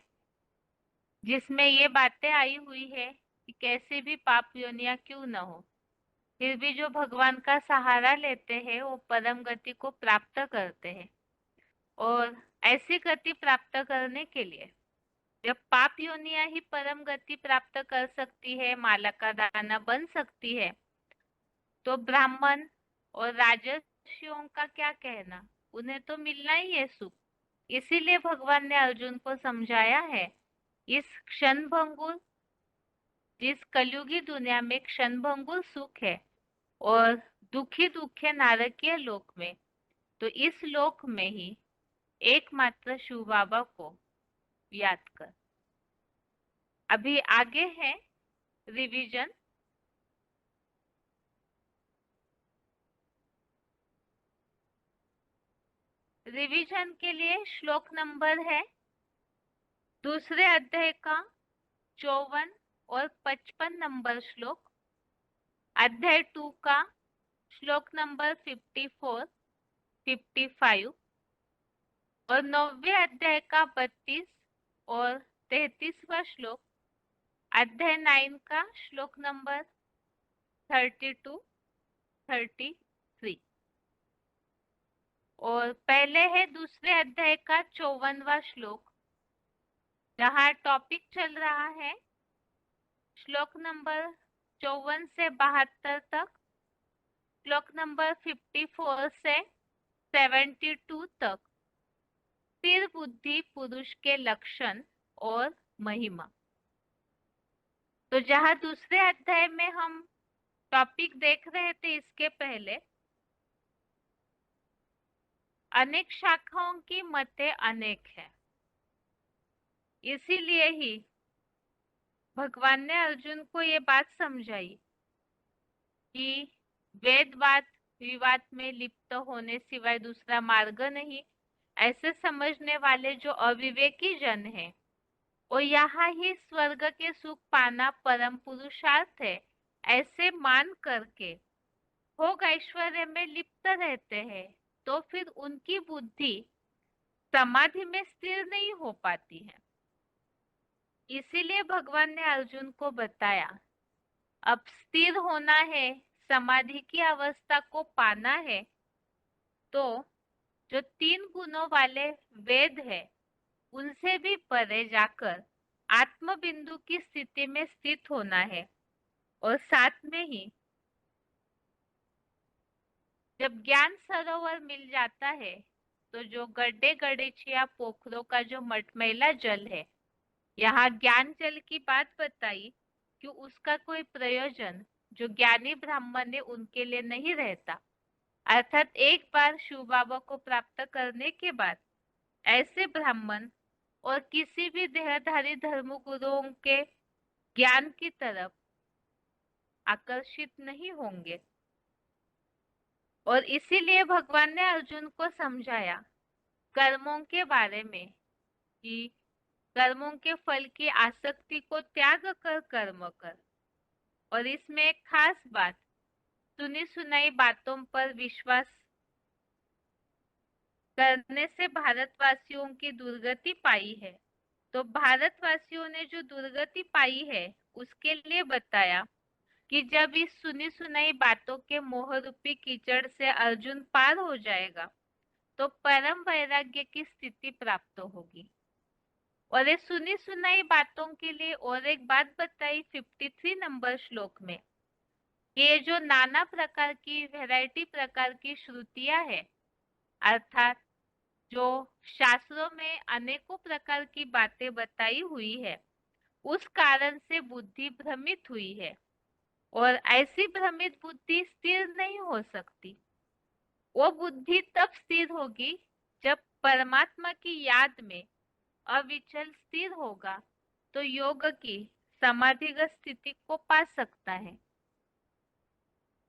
जिसमें ये बातें आई हुई है कि कैसे भी पाप योनियां क्यों न हो, फिर भी जो भगवान का सहारा लेते हैं वो परम गति को प्राप्त करते हैं। और ऐसी गति प्राप्त करने के लिए जब पाप योनियां ही परम गति प्राप्त कर सकती है, माला का दाना बन सकती है, तो ब्राह्मण और राजर्षियों का क्या कहना, उन्हें तो मिलना ही है सुख। इसीलिए भगवान ने अर्जुन को समझाया है, इस क्षणभंगुर, जिस कलयुगी दुनिया में क्षणभंगुर सुख है और दुखी दुखे नारकीय लोक में, तो इस लोक में ही एकमात्र शिव बाबा को याद कर। अभी आगे है रिवीजन। रिवीजन के लिए श्लोक नंबर है दूसरे अध्याय का 54 और 55 नंबर श्लोक, अध्याय 2 का श्लोक नंबर 54, 55 और 9वें अध्याय का 32 और 33वां श्लोक, अध्याय 9 का श्लोक नंबर 32, 33। और पहले है दूसरे अध्याय का 54वां श्लोक, जहाँ टॉपिक चल रहा है श्लोक नंबर 54 से 72 तक, श्लोक नंबर 54 से 72 तक, स्थिर बुद्धि पुरुष के लक्षण और महिमा। तो जहाँ दूसरे अध्याय में हम टॉपिक देख रहे थे, इसके पहले अनेक शाखाओं की मतें अनेक है, इसीलिए ही भगवान ने अर्जुन को ये बात समझाई कि वेदवाद विवाद में लिप्त होने सिवाय दूसरा मार्ग नहीं। ऐसे समझने वाले जो अविवेकी जन हैं, और यहाँ ही स्वर्ग के सुख पाना परम पुरुषार्थ है, ऐसे मान करके भोग ऐश्वर्य में लिप्त रहते हैं, तो फिर उनकी बुद्धि समाधि में स्थिर नहीं हो पाती है। इसीलिए भगवान ने अर्जुन को बताया, अब स्थिर होना है, समाधि की अवस्था को पाना है, तो जो 3 गुणों वाले वेद है उनसे भी परे जाकर आत्म बिंदु की स्थिति में स्थित होना है। और साथ में ही जब ज्ञान सरोवर मिल जाता है, तो जो गड्ढे गड्ढेचिया पोखरों का जो मटमैला जल है, यहाँ ज्ञान जल की बात बताई कि उसका कोई प्रयोजन जो ज्ञानी ब्राह्मण है उनके लिए नहीं रहता। अर्थात एक बार शिव बाबा को प्राप्त करने के बाद ऐसे ब्राह्मण और किसी भी देहधारी धर्मगुरुओं के ज्ञान की तरफ आकर्षित नहीं होंगे। और इसीलिए भगवान ने अर्जुन को समझाया कर्मों के बारे में कि कर्मों के फल की आसक्ति को त्याग कर कर्म कर। और इसमें एक खास बात, सुनी सुनाई बातों पर विश्वास करने से भारतवासियों की दुर्गति पाई है। तो भारतवासियों ने जो दुर्गति पाई है उसके लिए बताया कि जब इस सुनी सुनाई बातों के मोह रूपी कीचड़ से अर्जुन पार हो जाएगा, तो परम वैराग्य की स्थिति प्राप्त होगी। और ये सुनी सुनाई बातों के लिए और एक बात बताई 53 नंबर श्लोक में, ये जो नाना प्रकार की वैरायटी प्रकार की श्रुतियां है, अर्थात जो शास्त्रों में अनेकों प्रकार की बातें बताई हुई है, उस कारण से बुद्धि भ्रमित हुई है। और ऐसी भ्रमित बुद्धि स्थिर नहीं हो सकती। वो बुद्धि तब स्थिर होगी जब परमात्मा की याद में अविचल स्थिर होगा तो योग की समाधिगत स्थिति को पा सकता है।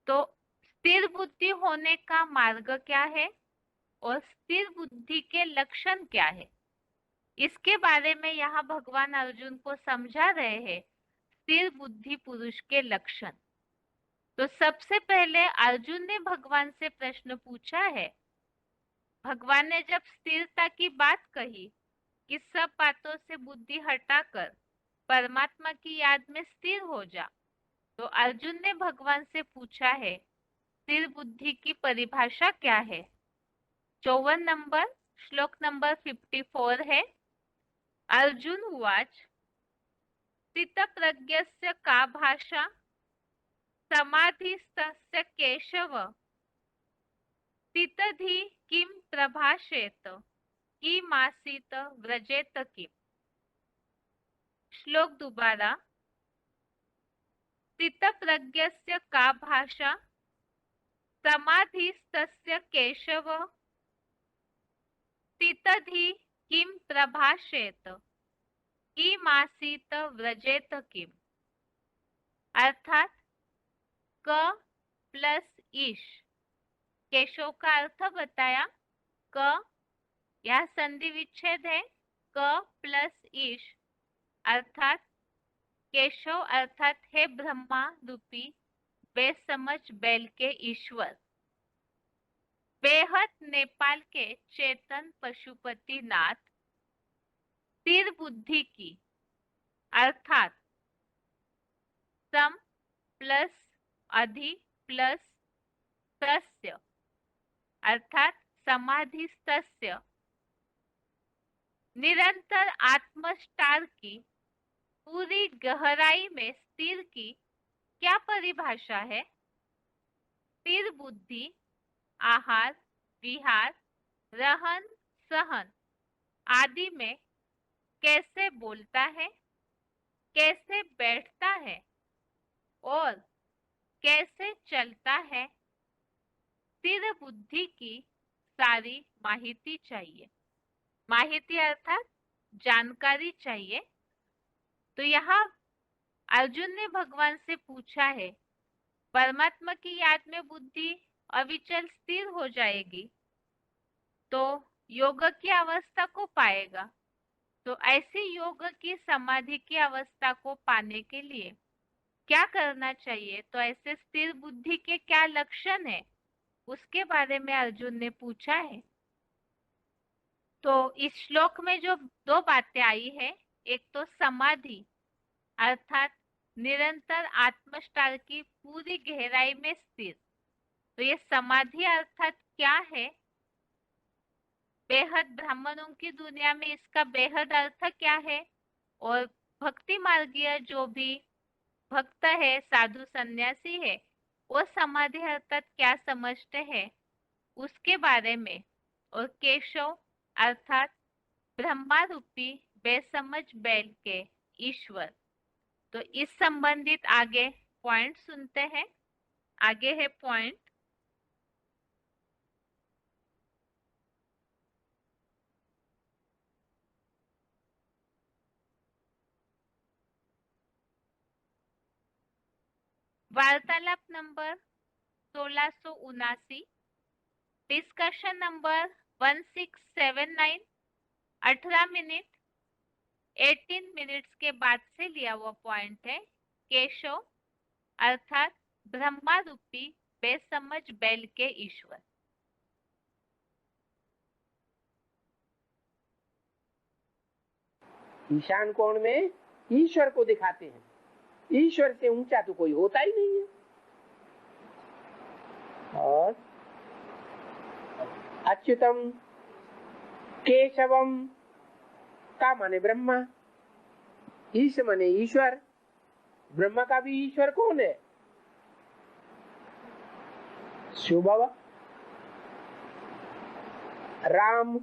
तो स्थिर बुद्धि होने का मार्ग क्या है और स्थिर बुद्धि के लक्षण क्या है, इसके बारे में यहाँ भगवान अर्जुन को समझा रहे हैं स्थिर बुद्धि पुरुष के लक्षण। तो सबसे पहले अर्जुन ने भगवान से प्रश्न पूछा है। भगवान ने जब स्थिरता की बात कही कि सब बातों से बुद्धि हटाकर परमात्मा की याद में स्थिर हो जा, तो अर्जुन ने भगवान से पूछा है स्थिर बुद्धि की परिभाषा क्या है। 54 नंबर श्लोक नंबर 54 है। अर्जुन उवाच स्थितप्रज्ञस्य का भाषा समाधिस्थस्य केशव स्थितधि किम प्रभाषेत किमासीत व्रजेत किम। श्लोक दोबारा। स्थितप्रज्ञस्य का भाषा समाधिस्थस्य केशव स्थितधि किम प्रभाषेत किमासीत व्रजेत किम। अर्थात क प्लस ईश, केशव का अर्थ बताया। क यह संधि विच्छेद है, क प्लस ईश अर्थात केशव अर्थात हे ब्रह्मा रूपी बेसमझ बैल के ईश्वर, बेहद नेपाल के चेतन पशुपति नाथ, स्थिर बुद्धि की अर्थात सम प्लस अधि प्लस तस्य अर्थात समाधिस्तस्य निरंतर आत्मस्टार की पूरी गहराई में स्थिर की क्या परिभाषा है। स्थिर बुद्धि आहार विहार रहन सहन आदि में कैसे बोलता है, कैसे बैठता है और कैसे चलता है, स्थिर बुद्धि की सारी माहिती चाहिए। माहिती अर्थात जानकारी चाहिए। तो यहाँ अर्जुन ने भगवान से पूछा है परमात्मा की याद में बुद्धि अविचल स्थिर हो जाएगी तो योग की अवस्था को पाएगा। तो ऐसी योग की समाधि की अवस्था को पाने के लिए क्या करना चाहिए, तो ऐसे स्थिर बुद्धि के क्या लक्षण है उसके बारे में अर्जुन ने पूछा है। तो इस श्लोक में जो दो बातें आई है, एक तो समाधि अर्थात निरंतर आत्मस्टार की पूरी गहराई में स्थिर। तो ये समाधि अर्थात क्या है, बेहद ब्राह्मणों की दुनिया में इसका बेहद अर्थ क्या है, और भक्ति मार्गीय जो भी भक्त है साधु सन्यासी है वो समाधि अर्थात क्या समझते हैं उसके बारे में, और केशव अर्थात ब्रह्मा रूपी बेसमझ बैल के ईश्वर। तो इस संबंधित आगे पॉइंट सुनते हैं। आगे है पॉइंट वार्तालाप number 1679, discussion number 1679, 18 minute 18 minutes के बाद से लिया हुआ पॉइंट है। केशव अर्थात ब्रह्मा रूपी बेसमझ बैल के ईश्वर। ईशान कोण में ईश्वर को दिखाते हैं। ईश्वर से ऊंचा तो कोई होता ही नहीं है। और अच्युतम केशवम का माने ब्रह्मा, ईश माने ईश्वर। ब्रह्मा का भी ईश्वर कौन है? शिव बाबा। राम,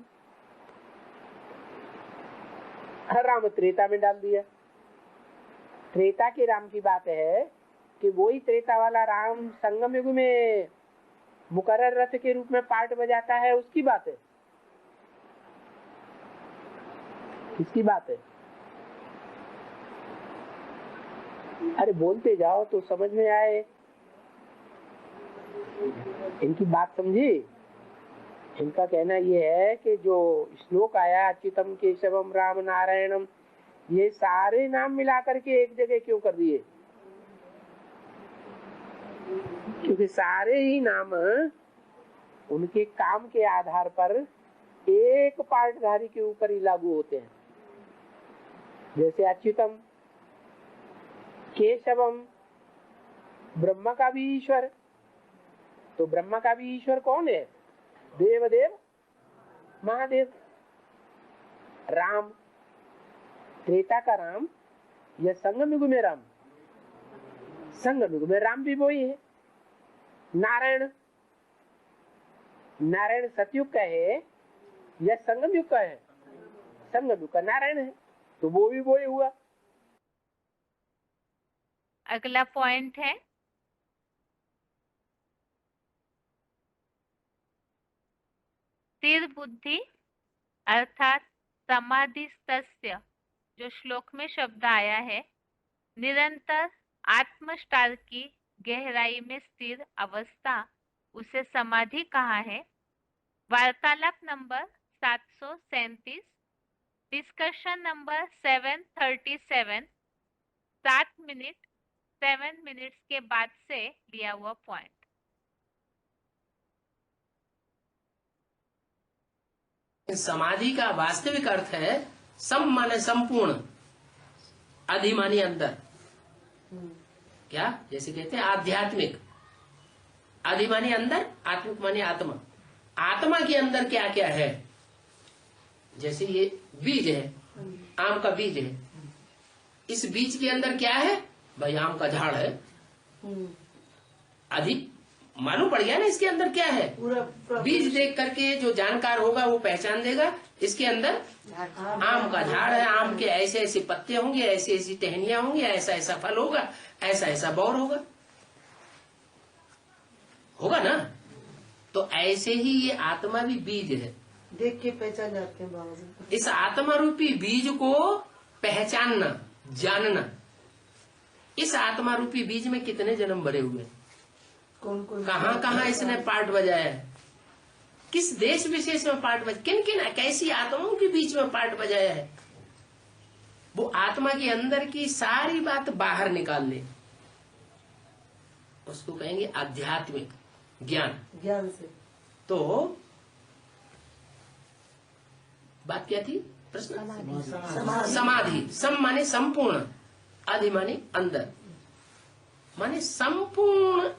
राम त्रेता में डाल दिया। त्रेता के राम की बात है कि वही त्रेता वाला राम संगम युग में मुकर्रर रथ के रूप में पार्ट बजाता है, उसकी बात है। किसकी बात है? अरे बोलते जाओ तो समझ में आए। इनकी बात समझी? इनका कहना ये है कि जो श्लोक आया अच्युतम केशवम राम नारायणम, ये सारे नाम मिलाकर के एक जगह क्यों कर दिए? क्योंकि सारे ही नाम उनके काम के आधार पर एक पार्टधारी के ऊपर ही लागू होते हैं। जैसे अच्युतम, केशवम, ब्रह्मा का भी ईश्वर, तो ब्रह्मा का भी ईश्वर कौन है? देवदेव महादेव। राम, त्रेता का राम या संगम युग में राम? संगम युग में राम भी वही है। नारायण, नारायण सतयुग का है या संगम युग का है? संगम युग का नारायण है, तो वो भी वही हुआ। अगला पॉइंट है स्थिर बुद्धि अर्थात समाधिस्तस्य, जो श्लोक में शब्द आया है, निरंतर आत्मस्टार की गहराई में स्थिर अवस्था, उसे समाधि कहा है। वार्तालाप नंबर 737, डिस्कशन नंबर 737, 7 मिनट्स के बाद से लिया हुआ पॉइंट। समाधि का वास्तविक अर्थ है सम माने संपूर्ण, अधि माने अंदर। क्या? जैसे कहते हैं आध्यात्मिक, अधि माने अंदर, आत्मिक माने आत्मा। आत्मा के अंदर क्या क्या है? जैसे ये बीज है, आम का बीज है, इस बीज के अंदर क्या है? भाई आम का झाड़ है। अधि मालूम पड़ गया ना इसके अंदर क्या है? बीज देख करके जो जानकार होगा वो पहचान देगा इसके अंदर आम का झाड़ है, आम के ऐसे ऐसे पत्ते होंगे, ऐसी ऐसी टहनियां होंगी, ऐसा ऐसा फल होगा, ऐसा ऐसा बौर होगा, होगा ना? तो ऐसे ही ये आत्मा भी बीज है, देख के पहचान जाते हैं बाबा जी। इस आत्मा रूपी बीज को पहचानना, जानना। इस आत्मा रूपी बीज में कितने जन्म भरे हुए, कौन कौन कहाँ कहाँ इसने पार्ट बजाया है, किस देश विशेष में पार्ट बजाया, किन किन कैसी आत्माओं के बीच में पार्ट बजाया है, वो आत्मा के अंदर की सारी बात बाहर निकाल ले, उसको कहेंगे आध्यात्मिक ज्ञान। ज्ञान से तो बात क्या थी? प्रश्न समाधि। सम माने संपूर्ण, अधि माने अंदर, माने संपूर्ण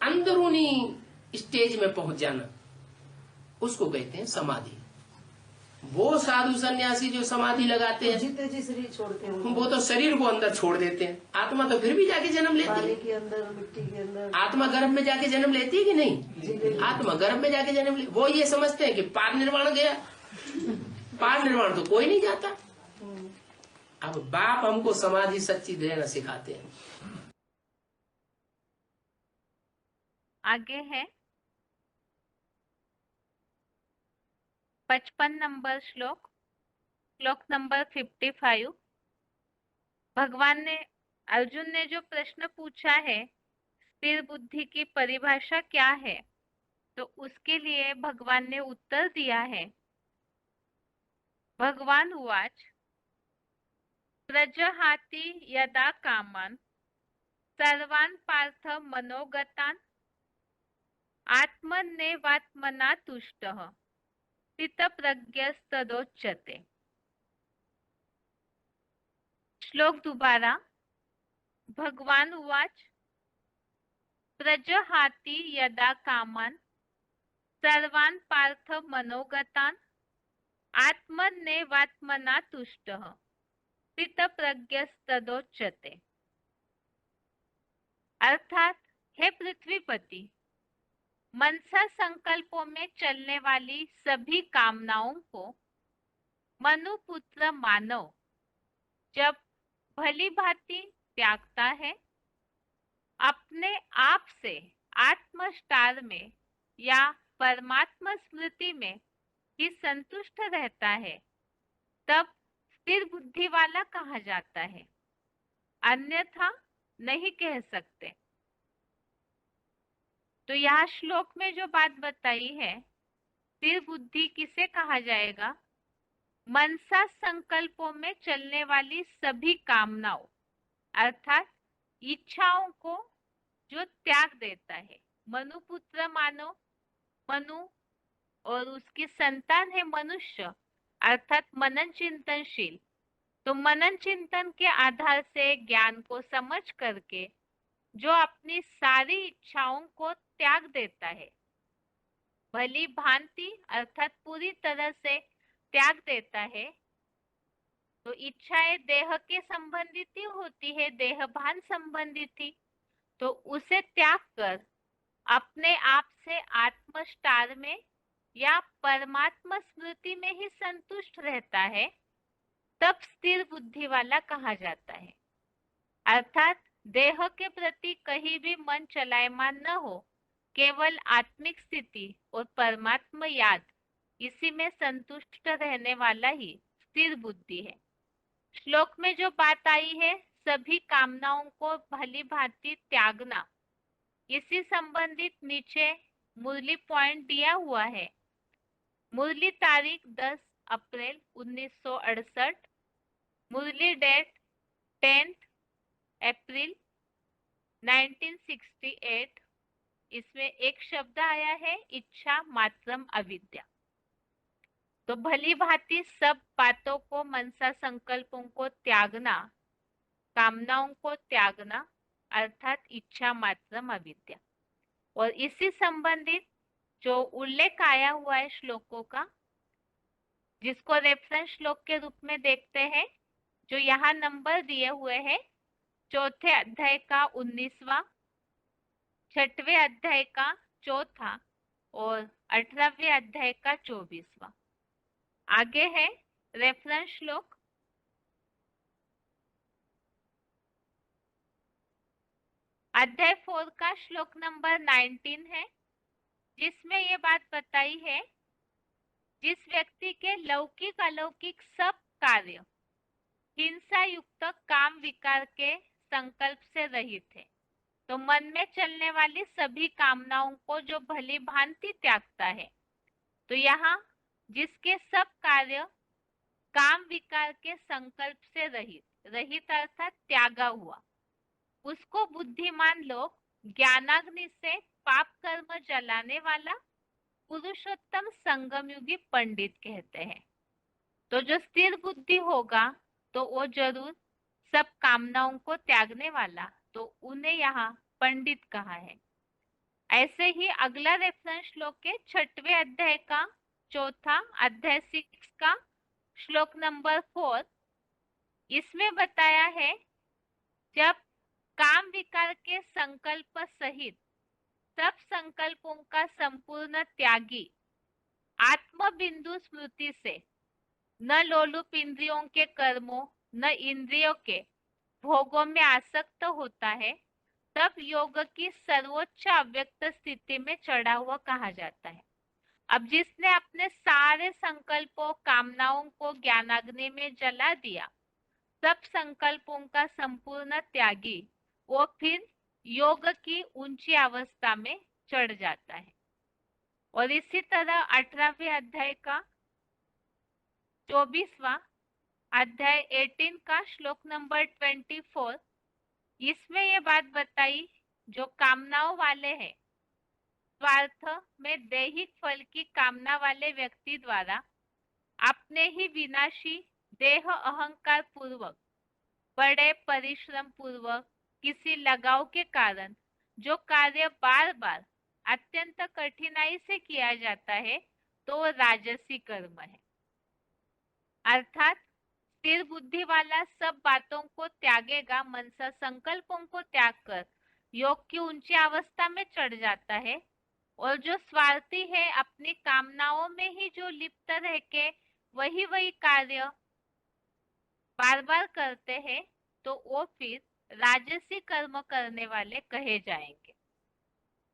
अंदरूनी स्टेज में पहुंच जाना, उसको कहते हैं समाधि। वो साधु सन्यासी जो समाधि लगाते हैं, जीते जी शरीर छोड़ते हैं, वो तो शरीर को अंदर छोड़ देते हैं, आत्मा तो फिर भी जाके जन्म लेती पानी है। के अंदर, मिट्टी के अंदर। आत्मा गर्भ में जाके जन्म लेती है कि नहीं? आत्मा गर्भ में जाके जन्म ले, वो ये समझते हैं कि पार निर्वाण गया। पार निर्वाण तो कोई नहीं जाता। अब बाप हमको समाधि सच्ची देना सिखाते हैं। आगे है 55 नंबर श्लोक, श्लोक नंबर 55। भगवान ने, अर्जुन ने जो प्रश्न पूछा है स्थिर बुद्धि की परिभाषा क्या है, तो उसके लिए भगवान ने उत्तर दिया है। भगवान उवाच प्रजहाति यदा कामान् सर्वान् पार्थ मनोगतान् आत्मन्नेवात्मना तुष्टः स्थितप्रज्ञस्तदोच्यते। श्लोक दोबारा। भगवान उवाच प्रजहाति यदा कामान् सर्वान् पार्थ मनोगतान् आत्मन्नेवात्मना तुष्टः स्थितप्रज्ञस्तदोच्यते। अर्थात, हे पृथ्वीपति, मनसा संकल्पों में चलने वाली सभी कामनाओं को मनुपुत्र मानव जब भली भांति त्यागता है, अपने आप से आत्मस्टार में या परमात्मा स्मृति में ही संतुष्ट रहता है, तब स्थिर बुद्धि वाला कहा जाता है, अन्यथा नहीं कह सकते। तो यहाँ श्लोक में जो बात बताई है, स्थिर बुद्धि किसे कहा जाएगा? मनसा संकल्पों में चलने वाली सभी कामनाओं अर्थात इच्छाओं को जो त्याग देता है। मनुपुत्र मानो, मनु और उसकी संतान है मनुष्य अर्थात मनन चिंतनशील। तो मनन चिंतन के आधार से ज्ञान को समझ करके जो अपनी सारी इच्छाओं को त्याग देता है, भली भांति अर्थात पूरी तरह से त्याग देता है। तो इच्छाएं देह के संबंधित ही होती है, देह भान संबंधित ही। तो उसे त्याग कर अपने आप से आत्मस्टार में या परमात्मा स्मृति में ही संतुष्ट रहता है, तब स्थिर बुद्धि वाला कहा जाता है। अर्थात देह के प्रति कहीं भी मन चलायमान न हो, केवल आत्मिक स्थिति और परमात्मा याद, इसी में संतुष्ट रहने वाला ही स्थिर बुद्धि है। श्लोक में जो बात आई है, सभी कामनाओं को भली भांति त्यागना, इसी संबंधित नीचे मुरली पॉइंट दिया हुआ है। मुरली तारीख 10 अप्रैल 1968, मुरली डेट 10 अप्रैल 1968। इसमें एक शब्द आया है इच्छा मात्रम अविद्या। तो भली भांति सब बातों को, मनसा संकल्पों को त्यागना, कामनाओं को त्यागना अर्थात इच्छा मात्रम अविद्या। और इसी संबंधित जो उल्लेख आया हुआ है श्लोकों का, जिसको रेफरेंस श्लोक के रूप में देखते हैं, जो यहाँ नंबर दिए हुए हैं, चौथे अध्याय का 19वां, छठवें अध्याय का 4था और 18वें अध्याय का 24वां। आगे है रेफरेंस श्लोक। अध्याय 4 का श्लोक नंबर 19 है, जिसमें ये बात बताई है, जिस व्यक्ति के लौकिक अलौकिक सब कार्य हिंसा युक्त काम विकार के संकल्प से रहित है, तो मन में चलने वाली सभी कामनाओं को जो भली भांति त्यागता है। तो यहाँ जिसके सब कार्य काम विकार के संकल्प से रहित, रहित अर्थात त्यागा हुआ, उसको बुद्धिमान लोग ज्ञानाग्नि से पाप कर्म जलाने वाला पुरुषोत्तम संगमयुगी पंडित कहते हैं। तो जो स्थिर बुद्धि होगा तो वो जरूर सब कामनाओं को त्यागने वाला, तो उन्हें यहाँ पंडित कहा है। ऐसे ही अगला रेफरेंस श्लोक है 6वें अध्याय का 4था अध्याय 6 का श्लोक नंबर 4। इसमें बताया है, जब काम विकार के संकल्प सहित सब संकल्पों का संपूर्ण त्यागी आत्म बिंदु स्मृति से न लोलुप इंद्रियों के कर्मों न इंद्रियों के भोगों में आसक्त होता है, तब योग की सर्वोच्च अव्यक्त स्थिति में चढ़ा हुआ कहा जाता है। अब जिसने अपने सारे संकल्पों कामनाओं को ज्ञानाग्नि में जला दिया, सब संकल्पों का संपूर्ण त्यागी, वो फिर योग की ऊंची अवस्था में चढ़ जाता है। और इसी तरह 18वें अध्याय का 24वां अध्याय 18 का श्लोक नंबर 24, इसमें ये बात बताई, जो कामनाओं वाले हैं, स्वार्थ में दैहिक फल की कामना वाले व्यक्ति द्वारा अपने ही विनाशी देह अहंकार पूर्वक बड़े परिश्रम पूर्वक किसी लगाव के कारण जो कार्य बार बार अत्यंत कठिनाई से किया जाता है, तो वो राजसी कर्म है। अर्थात स्थिर बुद्धि वाला सब बातों को त्यागेगा, मनसा संकल्पों को त्याग कर योग की ऊंची अवस्था में चढ़ जाता है। और जो स्वार्थी है, अपनी कामनाओं में ही जो लिप्त रह के वही वही कार्य बार बार करते हैं, तो वो फिर राजसी कर्म करने वाले कहे जाएंगे।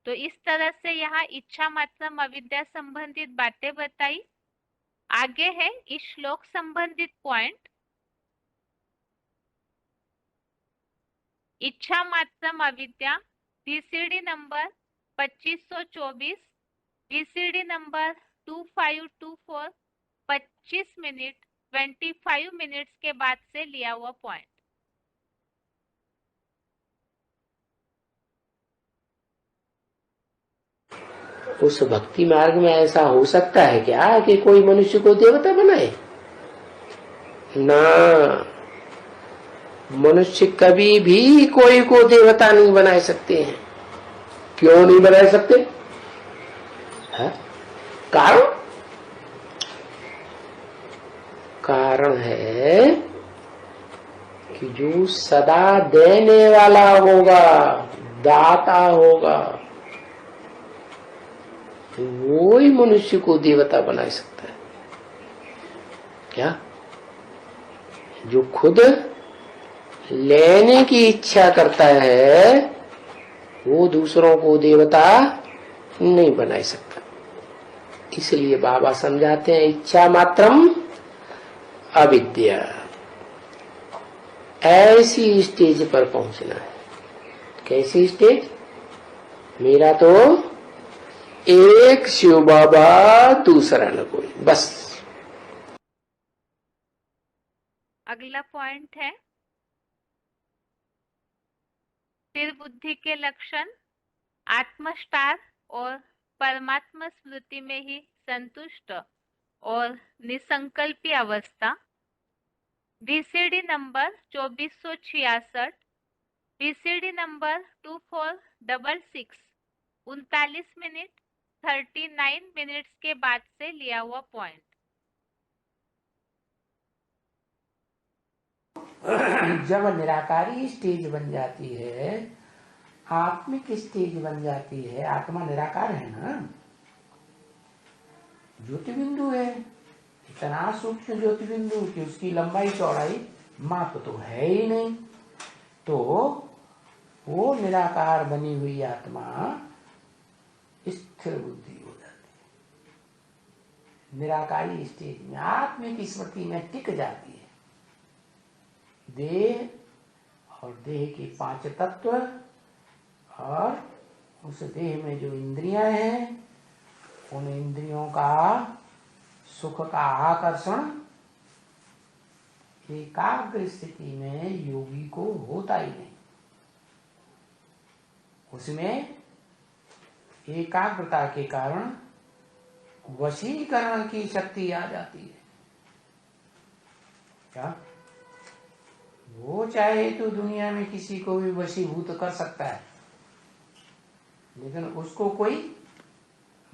तो इस तरह से यहाँ इच्छा मात्रम अविद्या संबंधित बातें बताई। आगे है इस श्लोक संबंधित पॉइंट, इच्छा मात्रम अविद्या, VCD number 2524, VCD number 2524, 25 minute 25 minutes के बाद से लिया हुआ पॉइंट। उस भक्ति मार्ग में ऐसा हो सकता है क्या कि कोई मनुष्य को देवता बनाए? ना, मनुष्य कभी भी कोई को देवता नहीं बना सकते हैं। क्यों नहीं बना सकते? है? कारण है कि जो सदा देने वाला होगा, दाता होगा, वो ही मनुष्य को देवता बना सकता है। क्या? जो खुद लेने की इच्छा करता है वो दूसरों को देवता नहीं बना सकता। इसलिए बाबा समझाते हैं इच्छा मात्रम अविद्या। ऐसी स्टेज पर पहुंचना है। कैसी स्टेज? मेरा तो एक शिव बाबा, दूसरा न कोई, बस। अगला पॉइंट है स्थिर बुद्धि के लक्षण, आत्मस्टार और परमात्मा स्मृति में ही संतुष्ट और निसंकल्पी अवस्था। VCD number 2466, VCD number 2466, 39 minute 39 minutes के बाद से लिया हुआ पॉइंट। जब निराकारी स्टेज बन जाती है, आत्मिक स्टेज बन जाती है, आत्मा निराकार है ना, ज्योति बिंदु है, इतना सूक्ष्म ज्योति बिंदु कि उसकी लंबाई चौड़ाई माप तो है ही नहीं, तो वो निराकार बनी हुई आत्मा स्थिर बुद्धि हो जाती है। निराकारी स्टेज में आत्मिक स्मृति में टिक जाती है। देह और देह के 5 तत्व और उस देह में जो इंद्रियां हैं, उन इंद्रियों का सुख का आकर्षण एकाग्र स्थिति में योगी को होता ही नहीं। उसमें एकाग्रता के कारण वशीकरण की शक्ति आ जाती है। क्या? वो चाहे तो दुनिया में किसी को भी वशीभूत कर सकता है, लेकिन उसको कोई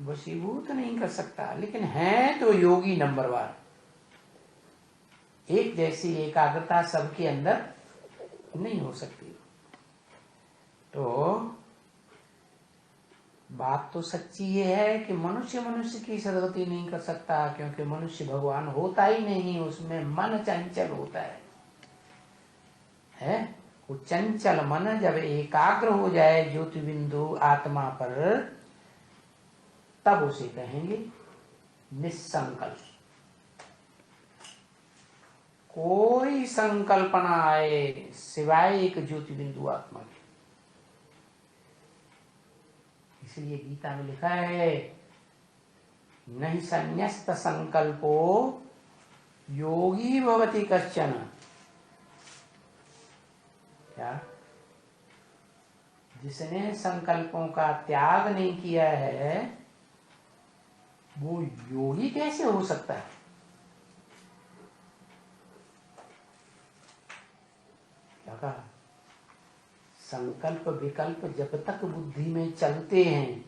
वशीभूत नहीं कर सकता। लेकिन है तो योगी नंबर 1। एक जैसी एकाग्रता सबके अंदर नहीं हो सकती। तो बात तो सच्ची ये है कि मनुष्य मनुष्य की सदगति नहीं कर सकता, क्योंकि मनुष्य भगवान होता ही नहीं, उसमें मन चंचल होता है। वो चंचल मन जब एकाग्र हो जाए ज्योति बिंदु आत्मा पर, तब उसे कहेंगे निसंकल्प। कोई संकल्पना आए सिवाय एक ज्योति बिंदु आत्मा के। इसलिए गीता में लिखा है नहीं संन्यस्त संकल्पो योगी भवति कश्चन। क्या? जिसने संकल्पों का त्याग नहीं किया है वो योगी कैसे हो सकता है? क्या कहा? संकल्प विकल्प जब तक बुद्धि में चलते हैं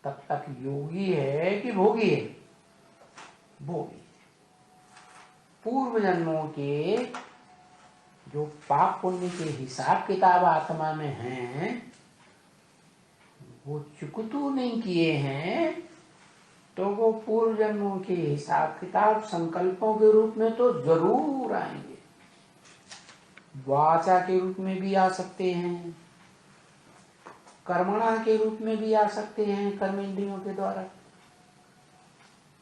तब तक योगी है कि भोगी है? भोगी। पूर्व जन्मों के जो पाप पुण्य के हिसाब किताब आत्मा में हैं, वो चुकतू नहीं किए हैं, तो वो पूर्व जन्मों के हिसाब किताब संकल्पों के रूप में तो जरूर आएंगे। वाचा के रूप में भी आ सकते हैं, कर्मणा के रूप में भी आ सकते हैं, कर्म इंद्रियों के द्वारा।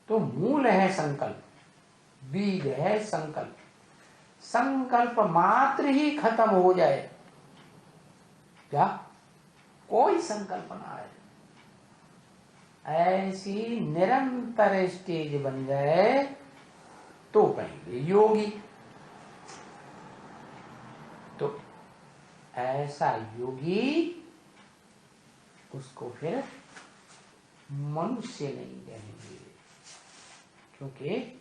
तो मूल है संकल्प, बीज है संकल्प। संकल्प मात्र ही खत्म हो जाए, क्या कोई संकल्प ना आए, ऐसी निरंतर स्टेज बन जाए तो कहेंगे योगी। तो ऐसा योगी, उसको फिर मनुष्य नहीं कहेंगे, क्योंकि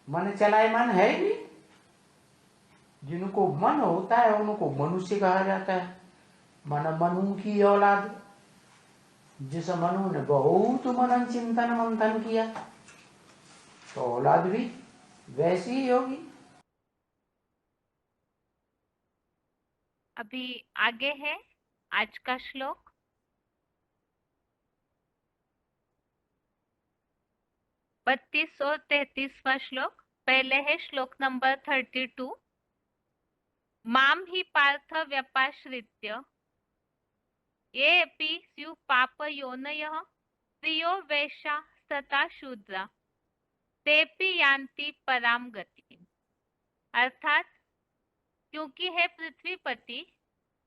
मन चलाए मन है ही नहीं। जिनको मन होता है उनको मनुष्य कहा जाता है। मन मनु की औलाद, जिस मनु ने बहुत मनन चिंतन मंथन किया, तो औलाद भी वैसी ही होगी। अभी आगे है आज का श्लोक। 32 और 33वां श्लोक। पहले है श्लोक नंबर 32। माम ही पार्थ व्यपाश्रित्य ये अपि स्यु पाप योनयः स्त्रियो वैश्या तथा शूद्रा तेपि यान्ति पराम गति। अर्थात क्योंकि है पृथ्वीपति,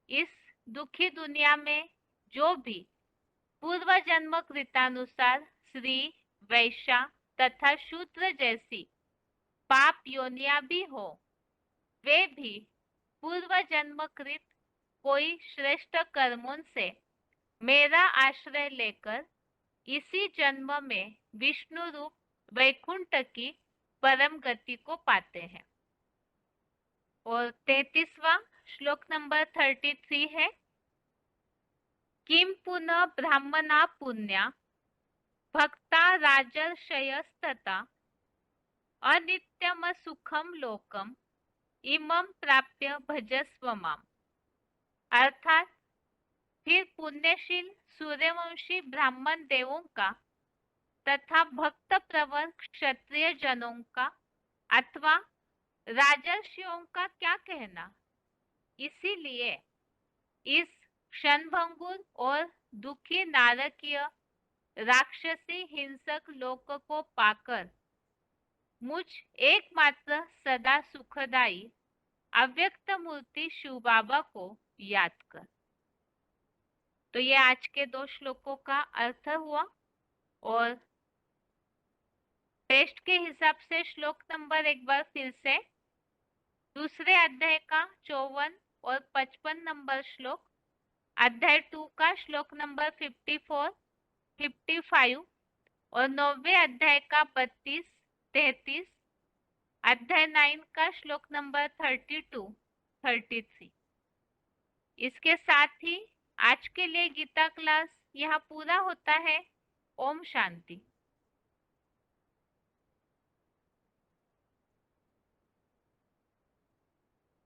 इस दुखी दुनिया में जो भी पूर्व जन्म कृतानुसार स्त्री, वैश्या तथा शूद्र जैसी पाप योनिया भी हो, वे भी पूर्व जन्मकृत कोई श्रेष्ठ कर्मों से मेरा आश्रय लेकर इसी जन्म में विष्णु रूप वैकुंठ की परम गति को पाते हैं। और 33वां श्लोक नंबर 33 है। किम पुनः ब्राह्मणा पुण्या भक्ता राजर्षयस्तथा अनित्यम सुखम लोकम इमं प्राप्य भजस्व माम। अर्थात फिर पुण्यशील सूर्यवंशी ब्राह्मण देवों का तथा भक्त प्रवर क्षत्रिय जनों का अथवा राजर्षियों का क्या कहना। इसीलिए इस क्षणभंगुर और दुखी नारकीय राक्षसी हिंसक लोक को पाकर मुझ एकमात्र सदा सुखदाई अव्यक्त मूर्ति शिव बाबा को याद कर। तो ये आज के 2 श्लोकों का अर्थ हुआ। और टेस्ट के हिसाब से श्लोक नंबर एक बार फिर से, दूसरे अध्याय का 54 और 55 नंबर श्लोक, अध्याय 2 का श्लोक नंबर 54, 55 और 9वें अध्याय का 32, 33, अध्याय 9 का श्लोक नंबर 32, 33। इसके साथ ही आज के लिए गीता क्लास यहाँ पूरा होता है। ओम शांति।